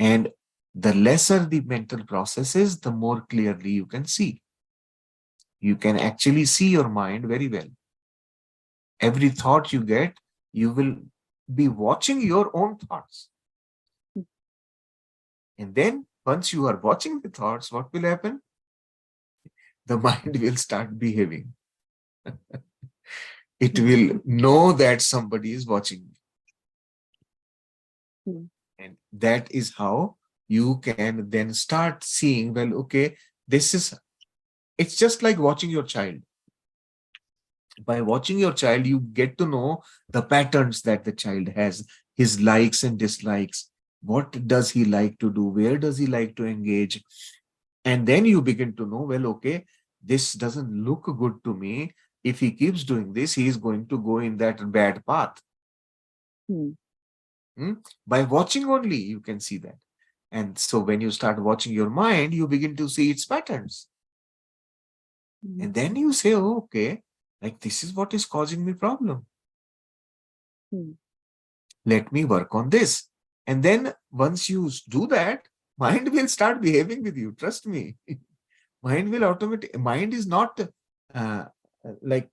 And the lesser the mental process is, the more clearly you can see. You can actually see your mind very well. Every thought you get, you will be watching your own thoughts. And then once you are watching the thoughts, what will happen? The mind will start behaving. It will know that somebody is watching.
Hmm.
And that is how you can then start seeing, well, okay, it's just like watching your child. By watching your child, you get to know the patterns that the child has, his likes and dislikes. What does he like to do? Where does he like to engage? And then you begin to know, well, okay, this doesn't look good to me. If he keeps doing this, he is going to go in that bad path.
Hmm.
By watching only, you can see that. And so when you start watching your mind, you begin to see its patterns. And then you say, oh, okay, like this is what is causing me problem.
Hmm.
Let me work on this. And then once you do that, mind will start behaving with you. Trust me. Mind will automatically, mind is not uh, like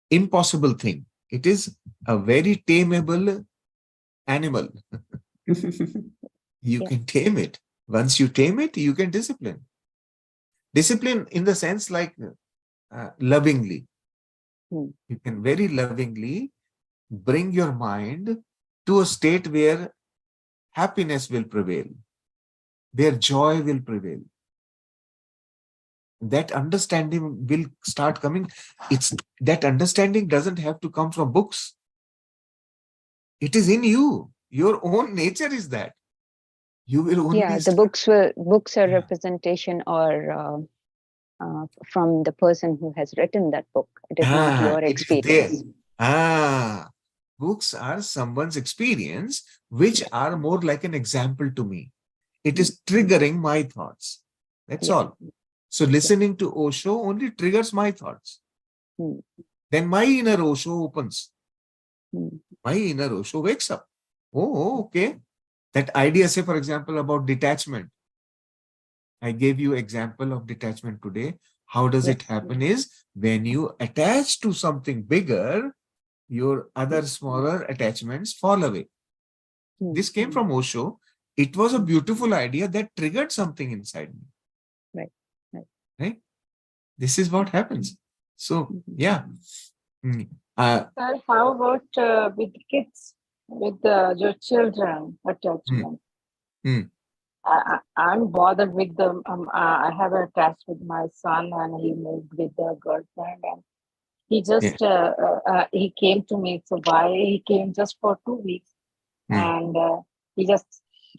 impossible thing. It is a very tameable animal. You
Yeah.
can tame it. Once you tame it, you can discipline. Discipline in the sense like lovingly.
Hmm.
You can very lovingly bring your mind to a state where happiness will prevail, where joy will prevail. That understanding will start coming. It's that understanding doesn't have to come from books. It is in you. Your own nature is that. You will only
Yeah. The
start.
books are
Yeah.
representation or from the person who has written that book. It is not your
It is there.
experience.
Books are someone's experience, which are more like an example to me. It is triggering my thoughts. That's
Yeah.
all. So listening to Osho only triggers my thoughts.
Hmm.
Then my inner Osho opens.
Hmm.
My inner Osho wakes up. Oh, okay. That idea, say, for example, about detachment. I gave you example of detachment today. How does it
Yes.
happen is when you attach to something bigger, your other smaller attachments fall away.
Hmm.
This came from Osho. It was a beautiful idea that triggered something inside me.
Right. Right.
Right? This is what happens. So, yeah. Mm.
Sir, how about with kids, with your children
Mm,
attachment?
mm,
I'm bothered with them. I have attached with my son, and he moved with the girlfriend, and He just he came to me. So why he came just for 2 weeks, and he just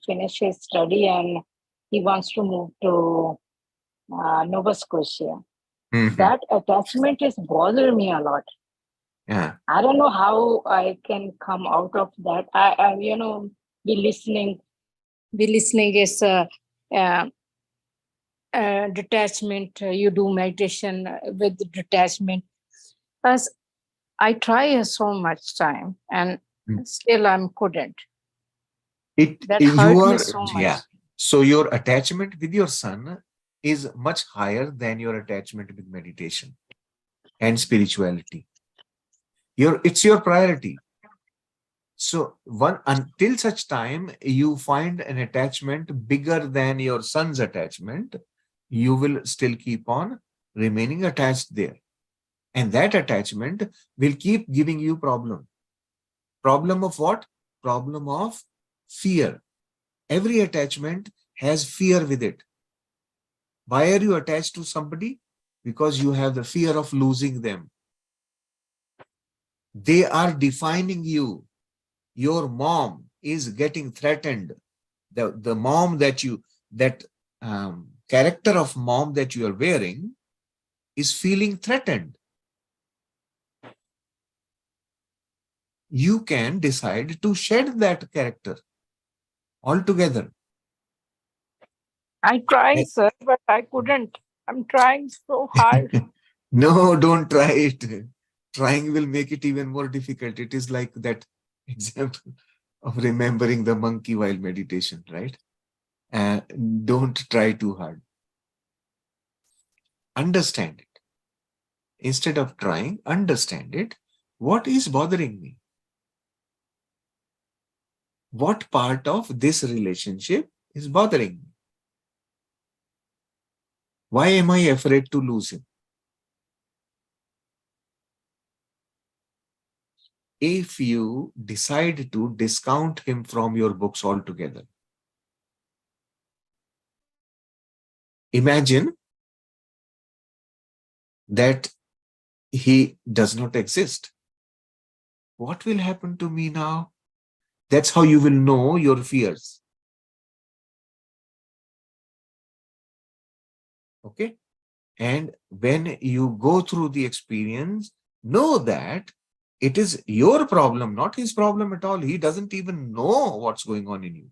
finished his study and he wants to move to Nova Scotia. That attachment is bothering me a lot.
Yeah.
I don't know how I can come out of that. I be listening. Be listening is detachment. You do meditation with detachment. As I try so much time, and still I'm couldn't. That hurt me so much.
Yeah. So your attachment with your son is much higher than your attachment with meditation and spirituality. It's your priority. So until such time you find an attachment bigger than your son's attachment, you will still keep on remaining attached there. And that attachment will keep giving you problem. Problem of what? Problem of fear. Every attachment has fear with it. Why are you attached to somebody? Because you have the fear of losing them. They are defining you. Your mom is getting threatened. The mom that character of mom that you are wearing is feeling threatened. You can decide to shed that character altogether.
I tried, sir, but I couldn't. I'm trying so hard.
No, don't try it. Trying will make it even more difficult. It is like that example of remembering the monkey while meditation, right? Don't try too hard. Understand it. Instead of trying, understand it. What is bothering me? What part of this relationship is bothering me? Why am I afraid to lose him? If you decide to discount him from your books altogether, imagine that he does not exist. What will happen to me now? That's how you will know your fears. Okay? And when you go through the experience, know that it is your problem, not his problem at all. He doesn't even know what's going on in you.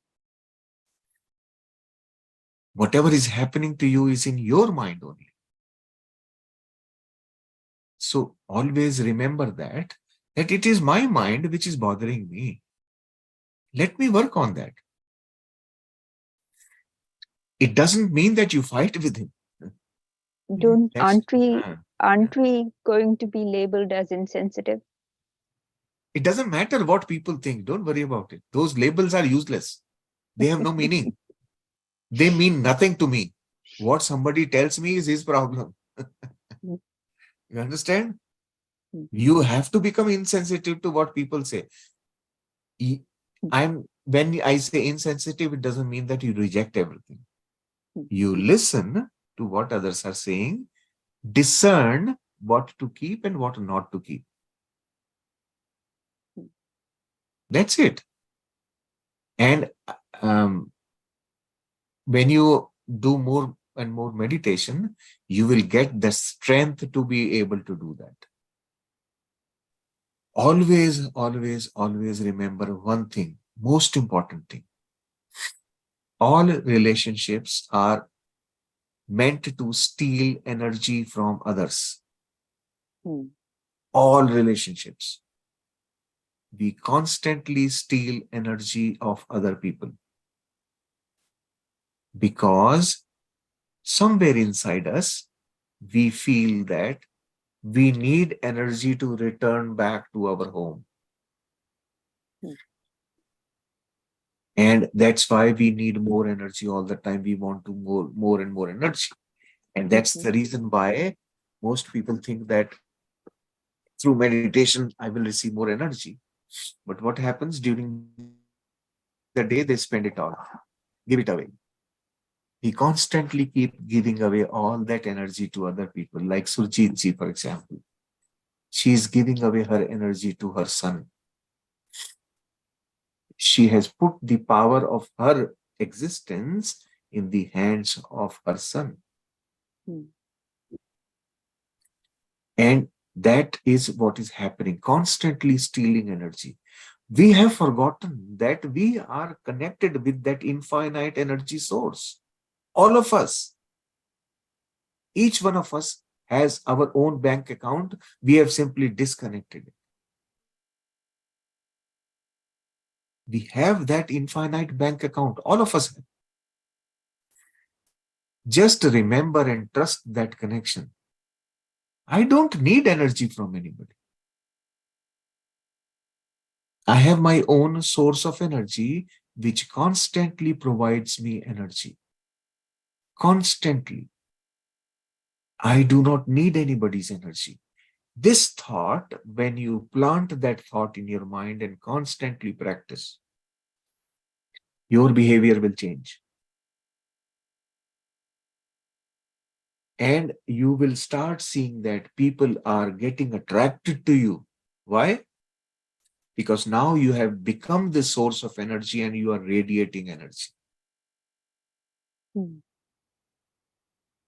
Whatever is happening to you is in your mind only. So always remember that it is my mind which is bothering me. Let me work on that. It doesn't mean that you fight with him.
Aren't we going to be labeled as insensitive?
It doesn't matter what people think. Don't worry about it. Those labels are useless. They have no meaning. They mean nothing to me. What somebody tells me is his problem. You understand? You have to become insensitive to what people say. When I say insensitive, it doesn't mean that you reject everything. You listen to what others are saying, discern what to keep and what not to keep. That's it. And when you do more and more meditation, you will get the strength to be able to do that. Always, always, always remember one thing, most important thing. All relationships are meant to steal energy from others. All relationships. We constantly steal energy of other people. Because somewhere inside us, we feel that we need energy to return back to our home. And that's why we need more energy all the time. We want to more and more energy. And that's the reason why most people think that through meditation, I will receive more energy. But what happens during the day, they spend it all, give it away. We constantly keep giving away all that energy to other people, like Surjit ji, for example. She is giving away her energy to her son. She has put the power of her existence in the hands of her son. And that is what is happening, constantly stealing energy. We have forgotten that we are connected with that infinite energy source. All of us, each one of us has our own bank account. We have simply disconnected it. We have that infinite bank account. All of us have. Just remember and trust that connection. I don't need energy from anybody. I have my own source of energy, which constantly provides me energy. Constantly. I do not need anybody's energy. This thought, when you plant that thought in your mind and constantly practice, your behavior will change. And you will start seeing that people are getting attracted to you. Why? Because now you have become the source of energy and you are radiating energy.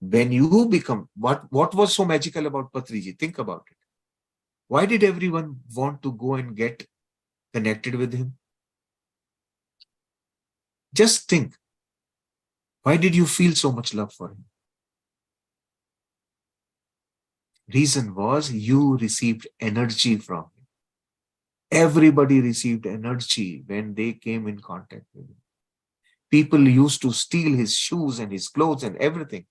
When you become, what was so magical about Patriji? Think about it. Why did everyone want to go and get connected with him? Just think. Why did you feel so much love for him? Reason was you received energy from him. Everybody received energy when they came in contact with him. People used to steal his shoes and his clothes and everything.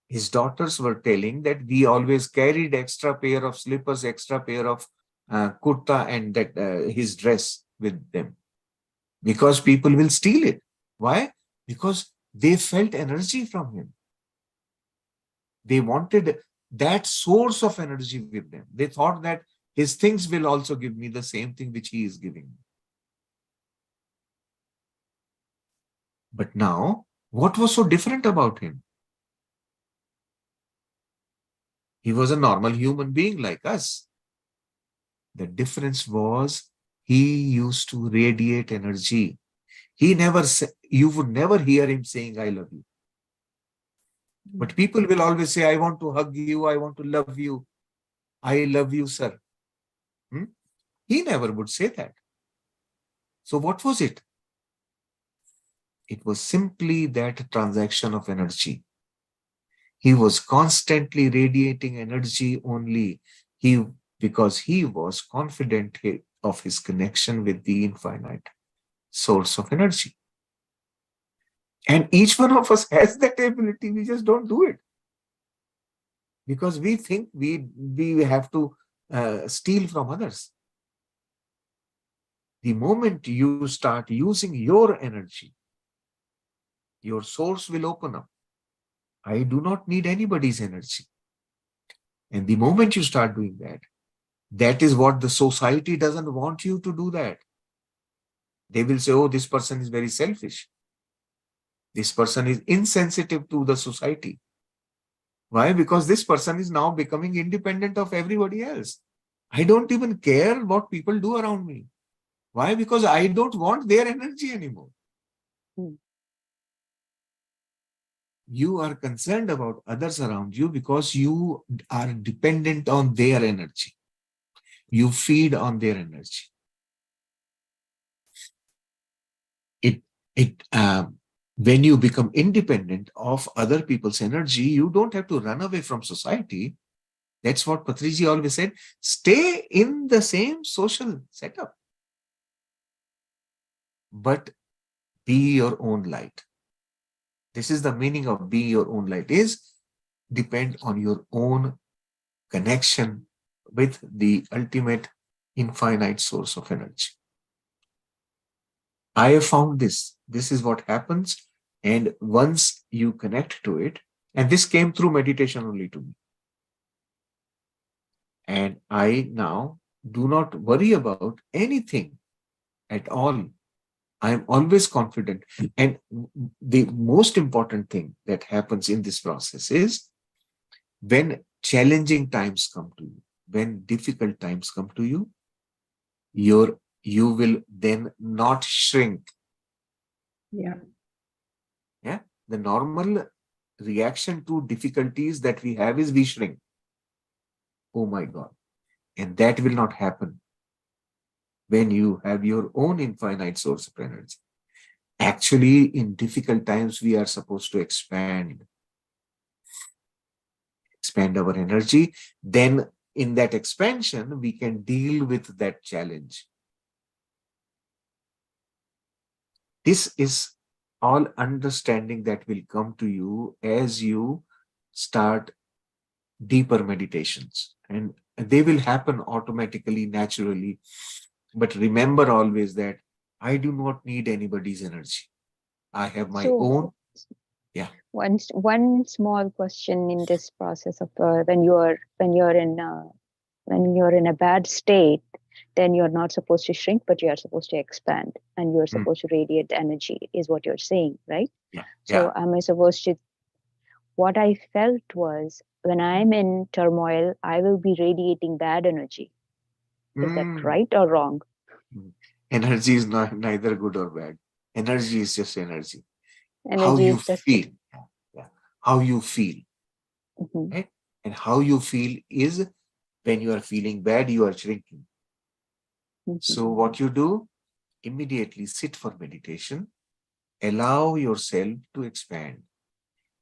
His daughters were telling that we always carried extra pair of slippers, extra pair of kurta and that his dress with them. Because people will steal it. Why? Because they felt energy from him. They wanted that source of energy with them. They thought that his things will also give me the same thing which he is giving me. But now, what was so different about him? He was a normal human being like us. The difference was he used to radiate energy. He never said, you would never hear him saying, I love you. But people will always say, I want to hug you, I want to love you. I love you, sir. He never would say that. So what was it? It was simply that transaction of energy. He was constantly radiating energy only because he was confident of his connection with the infinite source of energy. And each one of us has that ability. We just don't do it. Because we think we have to steal from others. The moment you start using your energy, your source will open up. I do not need anybody's energy. And the moment you start doing that, that is what the society doesn't want you to do that. They will say, oh, this person is very selfish. This person is insensitive to the society. Why? Because this person is now becoming independent of everybody else. I don't even care what people do around me. Why? Because I don't want their energy anymore. You are concerned about others around you because you are dependent on their energy. You feed on their energy. When you become independent of other people's energy, you don't have to run away from society. That's what Patriji always said. Stay in the same social setup, but be your own light. This is the meaning of be your own light, is depend on your own connection with the ultimate infinite source of energy. I have found this. This is what happens. And once you connect to it, and this came through meditation only to me. And I now do not worry about anything at all. I am always confident. And the most important thing that happens in this process is when challenging times come to you, when difficult times come to you, you will then not shrink.
Yeah.
Yeah. The normal reaction to difficulties that we have is we shrink. Oh my God. And that will not happen when you have your own infinite source of energy. Actually, in difficult times, we are supposed to expand our energy. Then in that expansion, we can deal with that challenge. This is all understanding that will come to you as you start deeper meditations, and they will happen automatically, naturally. But remember always that I do not need anybody's energy. I have my
So
own. Yeah.
one small question in this process of when you're in a bad state, then you're not supposed to shrink, but you are supposed to expand, and you're supposed to radiate energy, is what you're saying, right?
Yeah.
So am I supposed to? What I felt was when I'm in turmoil, I will be radiating bad energy. Is that right or wrong?
Energy is neither good or bad. Energy is just energy. How
Energy
you
is just
feel. Yeah. How you feel.
Mhm.
Right? And how you feel is, when you are feeling bad, you are shrinking. So what you do, immediately sit for meditation, allow yourself to expand.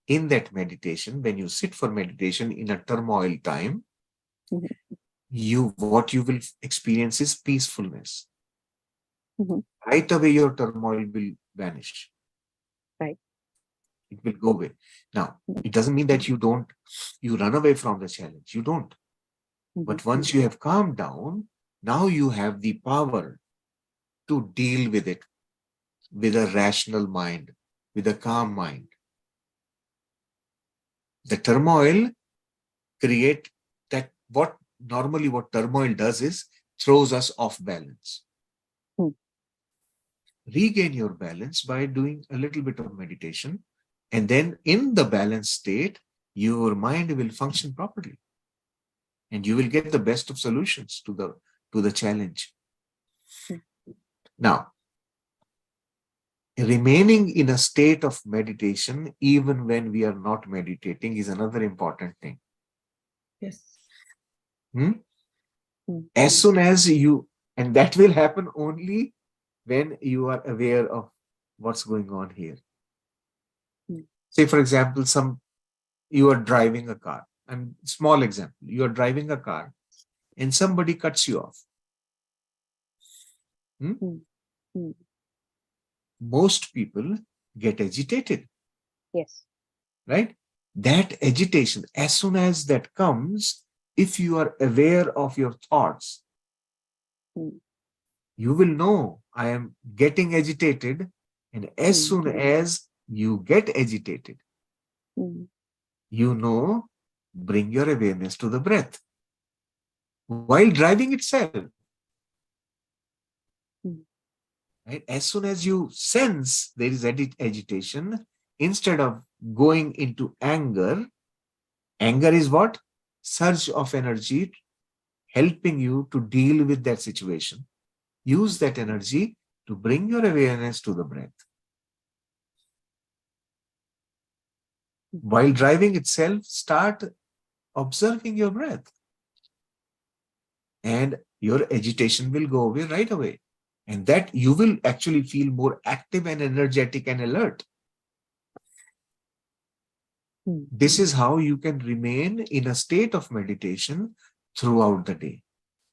In that meditation, when you sit for meditation in a turmoil time, what you will experience is peacefulness. Right away, your turmoil will vanish.
Right.
It will go away. Now, it doesn't mean that you run away from the challenge. You don't. But once you have calmed down, now you have the power to deal with it with a rational mind, with a calm mind. The turmoil create that what turmoil does is throws us off balance. Regain your balance by doing a little bit of meditation, and then in the balanced state, your mind will function properly, and you will get the best of solutions to the challenge. Now, remaining in a state of meditation, even when we are not meditating, is another important thing.
Yes.
As soon as and that will happen only when you are aware of what's going on here. Say, for example, you are driving a car. And small example, you are driving a car and somebody cuts you off. Most people get agitated.
Yes.
Right? That agitation, as soon as that comes, if you are aware of your thoughts, you will know I am getting agitated. And as soon as you get agitated, bring your awareness to the breath. While driving itself, right? As soon as you sense there is agitation, instead of going into anger is what? Surge of energy helping you to deal with that situation. Use that energy to bring your awareness to the breath. While driving itself, start observing your breath. And your agitation will go away right away. And that you will actually feel more active and energetic and alert. This is how you can remain in a state of meditation throughout the day,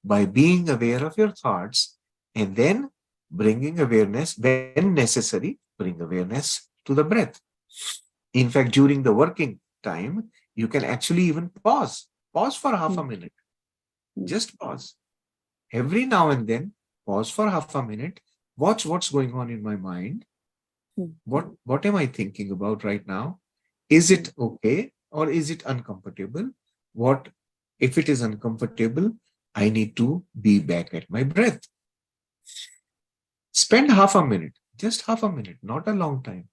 by being aware of your thoughts and then bringing awareness, when necessary, bring awareness to the breath. In fact, during the working time, you can actually even pause for half a minute. Just pause. Every now and then, pause for half a minute, watch what's going on in my mind. What am I thinking about right now? Is it okay or is it uncomfortable? If it is uncomfortable, I need to be back at my breath. Spend half a minute, just half a minute, not a long time.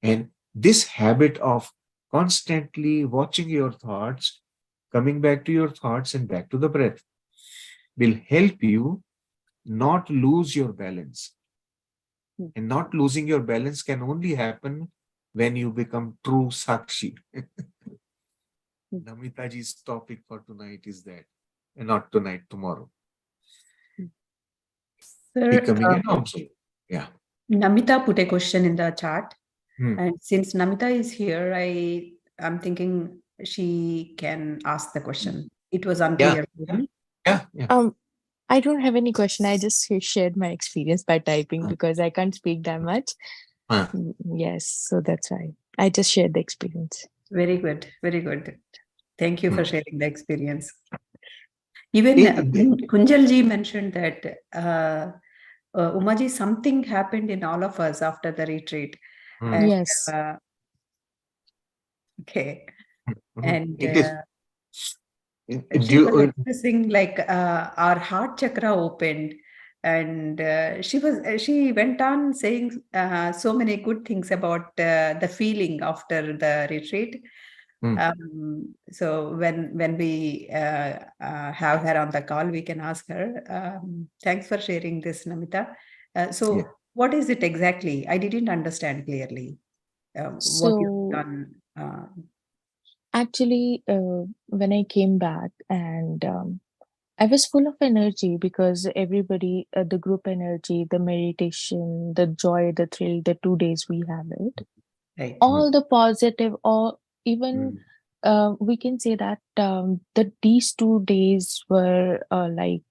And this habit of constantly watching your thoughts coming back to your thoughts and back to the breath will help you not lose your balance. And not losing your balance can only happen when you become true Sakshi. Namitaji's topic for tonight is that, and not tonight, tomorrow.
Sir,
Becoming an observer. Yeah.
Namita put a question in the chat.
Hmm.
And since Namita is here, I'm thinking she can ask the question. It was unclear to me.
Yeah.
I don't have any question. I just shared my experience by typing because I can't speak that much.
Huh.
Yes, so that's why I just shared the experience.
Very good. Very good. Thank you for sharing the experience.
It-
Even Kunjalji mentioned that Umaji, something happened in all of us after the retreat. And,
Yes.
okay. And
It is.
she was expressing like our heart chakra opened, and she went on saying so many good things about the feeling after the retreat. So when we have her on the call, we can ask her. Thanks for sharing this, Namita. So what is it exactly? I didn't understand clearly what you've done.
Actually, when I came back and I was full of energy because everybody, the group energy, the meditation, the joy, the thrill, the 2 days we have it,
Right.
all the positive, or even we can say that that these 2 days were like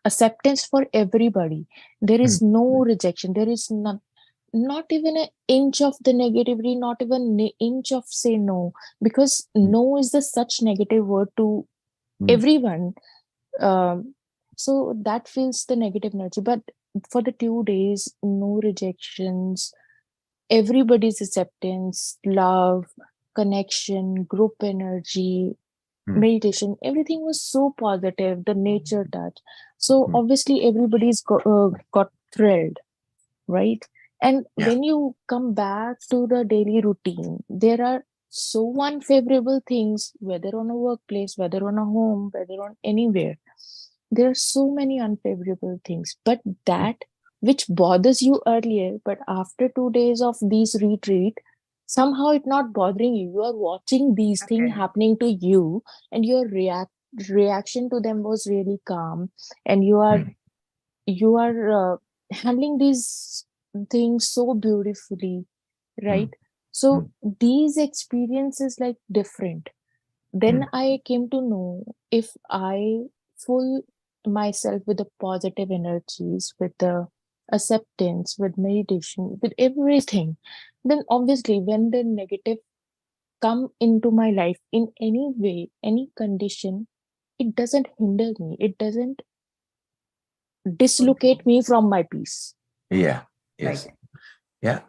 acceptance for everybody. There is no rejection. There is not even an inch of the negativity, not even an inch of say no, because no is the such negative word to everyone. So that feels the negative energy. But for the 2 days, no rejections, everybody's acceptance, love, connection, group energy, meditation, everything was so positive, the nature touch. So obviously everybody's got thrilled, right? And when you come back to the daily routine, there are so unfavorable things, whether on a workplace, whether on a home, whether on anywhere. There are so many unfavorable things, but that which bothers you earlier, but after 2 days of these retreat, somehow it's not bothering you. You are watching these things happening to you, and your reaction to them was really calm, and you are handling these things so beautifully, right? So these experiences like different. Then I came to know, if I full myself with the positive energies, with the acceptance, with meditation, with everything, then obviously when the negative come into my life in any way, any condition, it doesn't hinder me. It doesn't dislocate me from my peace.
Yeah. Yes.
Right.
Yeah.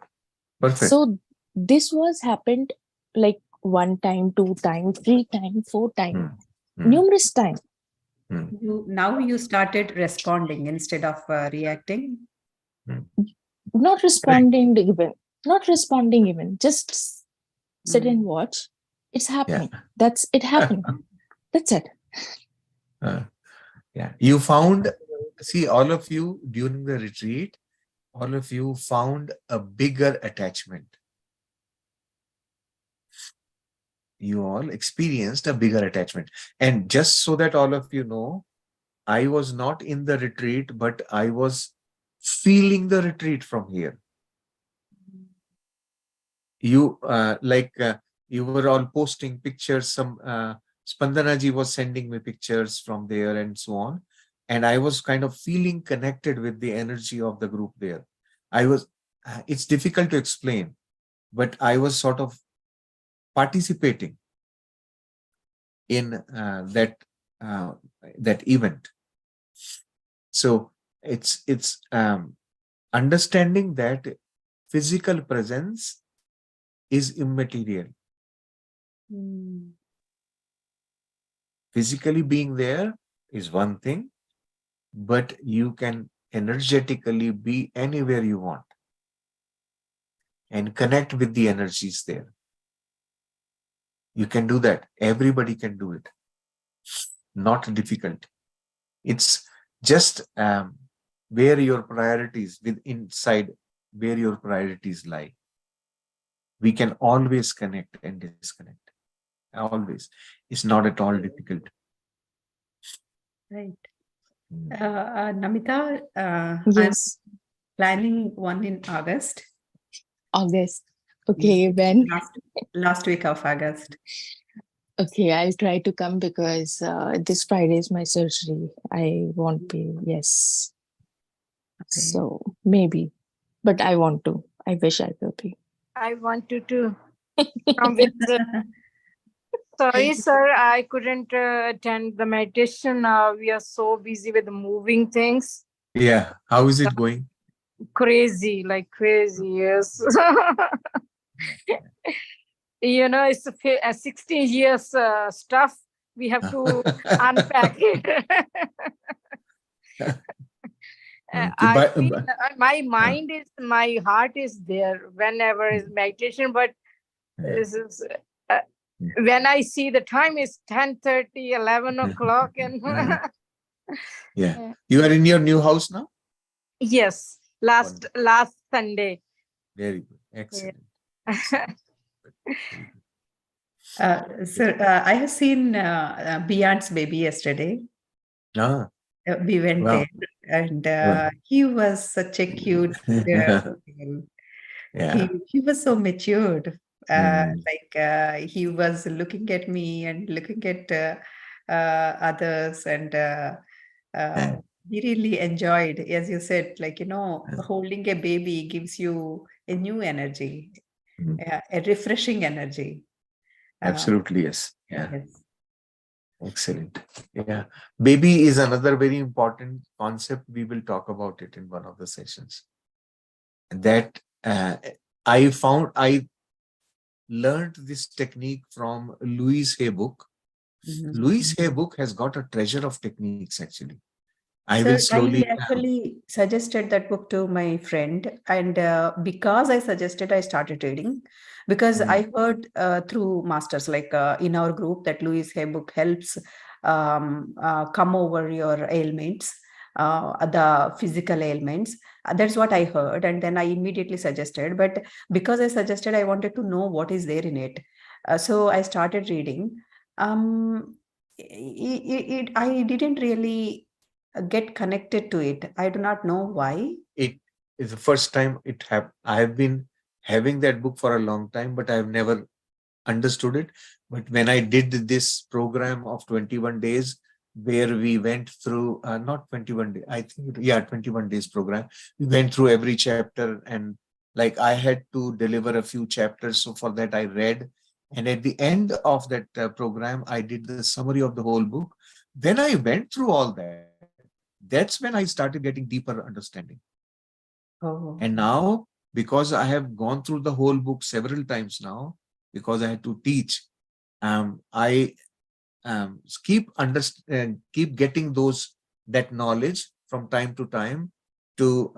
Perfect.
So this was happened like 1 time, 2 times, 3 times, 4 times, numerous times.
Now you started responding instead of reacting.
Not responding even. Not responding even. Just sit and watch. It's happening. That's it happening. That's it.
Yeah. You found, see, all of you during the retreat, all of you found a bigger attachment. You all experienced a bigger attachment. And just so that all of you know, I was not in the retreat, but I was feeling the retreat from here. You you were all posting pictures. Some Spandana ji was sending me pictures from there and so on. And I was kind of feeling connected with the energy of the group there. It's difficult to explain, but I was sort of participating in that event. So it's understanding that physical presence is immaterial. Physically being there is one thing, but you can energetically be anywhere you want and connect with the energies there. You can do that. Everybody can do it. not difficult. It's just where your priorities, with inside where your priorities lie. We can always connect and disconnect. Always. It's not at all difficult.
Right.
Mm.
Namita,
Yes,
I'm planning one in August.
August. Okay, when?
Last week of August.
Okay, I'll try to come because this Friday is my surgery. I won't be, yes.
Okay.
So maybe, but I want to. I wish I could be.
I wanted to come with sorry, sir, I couldn't attend the meditation. We are so busy with moving things.
Yeah. How is it going?
Crazy, like crazy, yes. You know, it's a 16 years stuff. We have to unpack it. I feel my mind is, my heart is there whenever is meditation, but this is, when I see the time is 10:30, 11 o'clock, and
yeah. You are in your new house now?
yes, last Sunday.
Very good. Excellent.
Sir, I have seen Beyond's baby yesterday.
Ah,
We went
wow.
there, and he was such a cute.
Yeah.
He was so matured.
Mm.
He was looking at me and looking at others, and we really enjoyed, as you said, holding a baby gives you a new energy, a refreshing energy.
Absolutely, yes. Yeah.
Yes.
Excellent. Yeah. Baby is another very important concept. We will talk about it in one of the sessions. That I learned this technique from Louise Hay book. Louise Hay book has got a treasure of techniques, actually. I will slowly.
I actually suggested that book to my friend, and because I suggested, I started reading. Because I heard through masters, in our group, that Louise Hay book helps come over your ailments, the physical ailments. That's what I heard, and then I immediately suggested. But because I suggested, I wanted to know what is there in it. So I started reading. I didn't really get connected to it. I do not know why.
It is the first time it happened. I have been having that book for a long time, but I have never understood it. But when I did this program of 21 days, where we went through, not 21 days, I think, 21 days program. We went through every chapter, and like I had to deliver a few chapters. So for that, I read. And at the end of that program, I did the summary of the whole book. Then I went through all that. That's when I started getting deeper understanding.
Oh.
And now, because I have gone through the whole book several times now, because I had to teach, I keep getting that knowledge from time to time to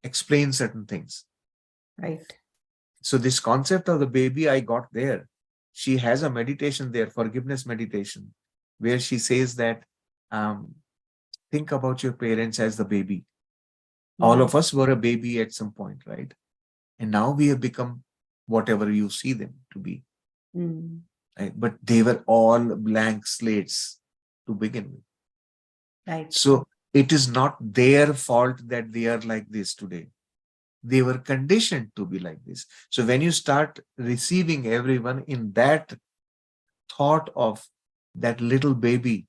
explain certain things.
Right.
So this concept of the baby, I got there. She has a meditation there, forgiveness meditation, where she says that think about your parents as the baby. All of us were a baby at some point, right? And now we have become whatever you see them to be. Right? But they were all blank slates to begin with.
Right.
So it is not their fault that they are like this today. They were conditioned to be like this. So when you start receiving everyone in that thought of that little baby,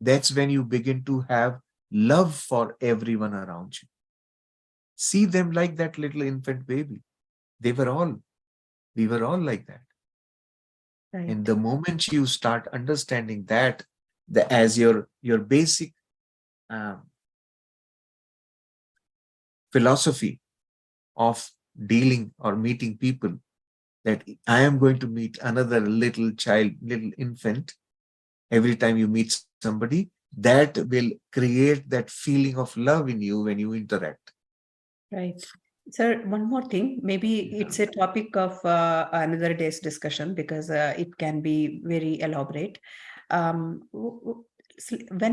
that's when you begin to have love for everyone around you. See them like that little infant baby. We were all like that. Right. And the moment you start understanding that as your basic philosophy of dealing or meeting people, that I am going to meet another little child, little infant, every time you meet somebody, that will create that feeling of love in you when you interact.
Right. Sir, one more thing. Maybe it's a topic of another day's discussion because it can be very elaborate. When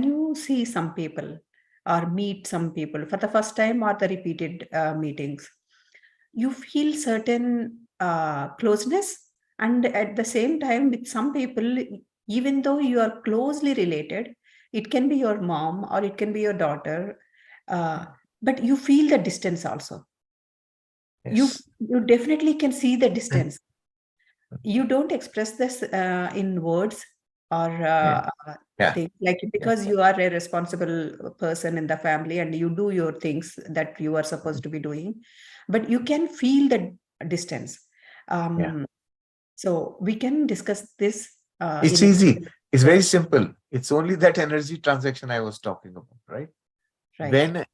you see some people or meet some people for the first time or the repeated meetings, you feel certain closeness, and at the same time, with some people, even though you are closely related, it can be your mom or it can be your daughter, but you feel the distance also.
Yes.
You definitely can see the distance. You don't express this in words or
Yeah.
things like, because you are a responsible person in the family and you do your things that you are supposed to be doing, but you can feel the distance. So we can discuss this
It's
in
easy. It's very simple. It's only that energy transaction I was talking about, right?
right.
When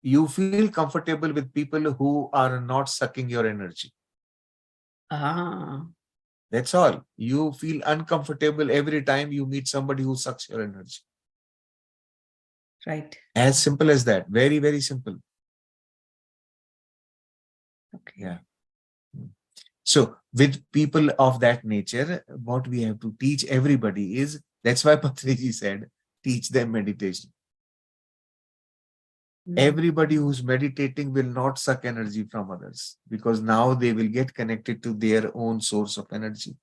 you feel comfortable with people who are not sucking your energy. That's all. You feel uncomfortable every time you meet somebody who sucks your energy.
Right.
As simple as that. Very, very simple.
Okay.
Yeah. So with people of that nature, what we have to teach everybody is, that's why Patriji said, teach them meditation. Everybody who's meditating will not suck energy from others, because now they will get connected to their own source of energy.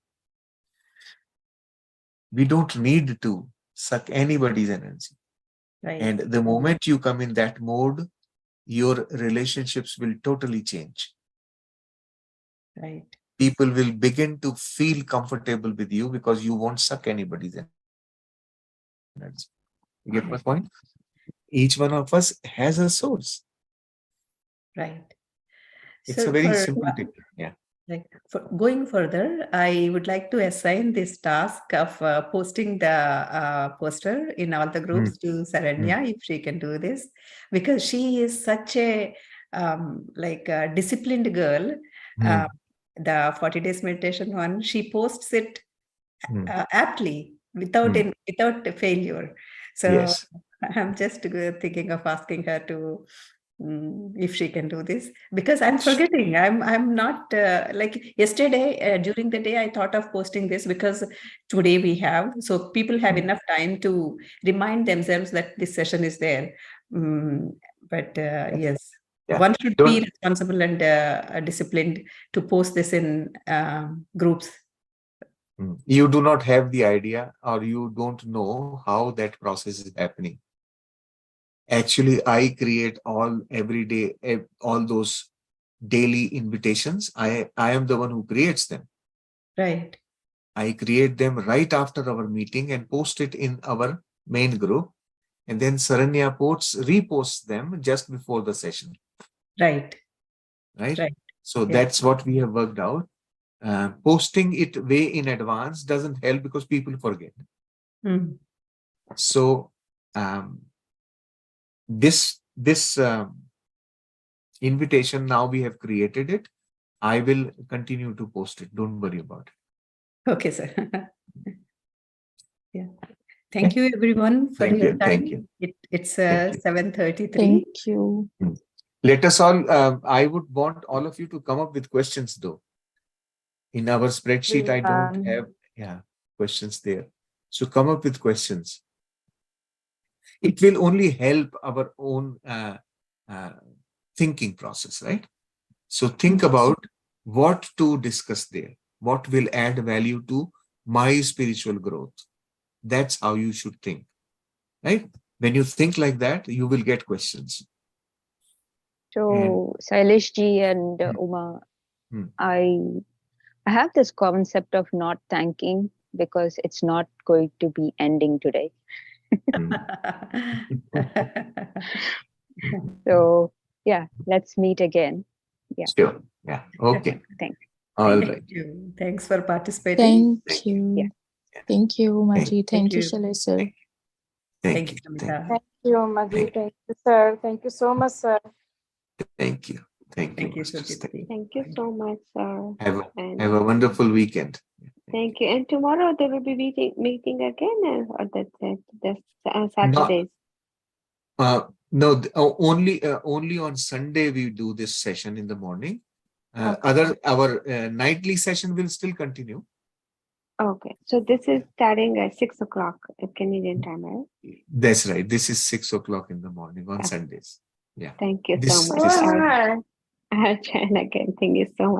We don't need to suck anybody's energy.
Right.
And the moment you come in that mode, your relationships will totally change.
Right.
People will begin to feel comfortable with you because you won't suck anybody's energy. You get my point? Each one of us has a source.
Right.
It's a very simple technique. Yeah.
Like, for going further, I would like to assign this task of posting the poster in all the groups to Saranya, if she can do this, because she is such a disciplined girl. The 40 days meditation one, she posts it aptly without failure. So
Yes.
I'm just thinking of asking her to, if she can do this, because I'm forgetting. I'm not like yesterday during the day I thought of posting this, because today we have, so people have enough time to remind themselves that this session is there. But yes, one should be responsible and disciplined to post this in groups.
You do not have the idea, or you don't know how that process is happening. Actually, I create every day, all those daily invitations. I am the one who creates them.
Right.
I create them right after our meeting and post it in our main group. And then Saranya reposts them just before the session.
Right.
Right. So that's what we have worked out. Posting it way in advance doesn't help because people forget. So this invitation, now we have created it. I will continue to post it. Don't worry about it.
Okay, sir. Yeah. Thank you, everyone, for your time.
Thank you.
It's 7:33.
Thank you.
Let us all, I would want all of you to come up with questions, though. In our spreadsheet, I don't have questions there. So come up with questions. It will only help our own thinking process, right? So think about what to discuss there. What will add value to my spiritual growth? That's how you should think, right? When you think like that, you will get questions.
So, Sailesh ji and Uma, I have this concept of not thanking because it's not going to be ending today. So, yeah, let's meet again. Yeah.
Sure. Yeah. Okay.
Thanks.
All right.
You. Thanks for participating.
Thank you.
Yeah.
Thank you, Maji. Thank you, Shalay sir.
Thank you,
Thank you, Maji. Thank you, sir. Thank you so much, sir.
Thank you.
Thank you,
Thank you so much, sir.
Have a wonderful weekend.
Thank you. And tomorrow they will be meeting again, or that's it? That's Saturdays.
No, only on Sunday we do this session in the morning.
Okay.
Our nightly session will still continue.
Okay. So this is starting at 6 o'clock Canadian time, right?
That's right. This is 6 o'clock in the morning on
Okay.
Sundays. Yeah.
Thank you so
This
much.
this
I'll try again. Thank you so much.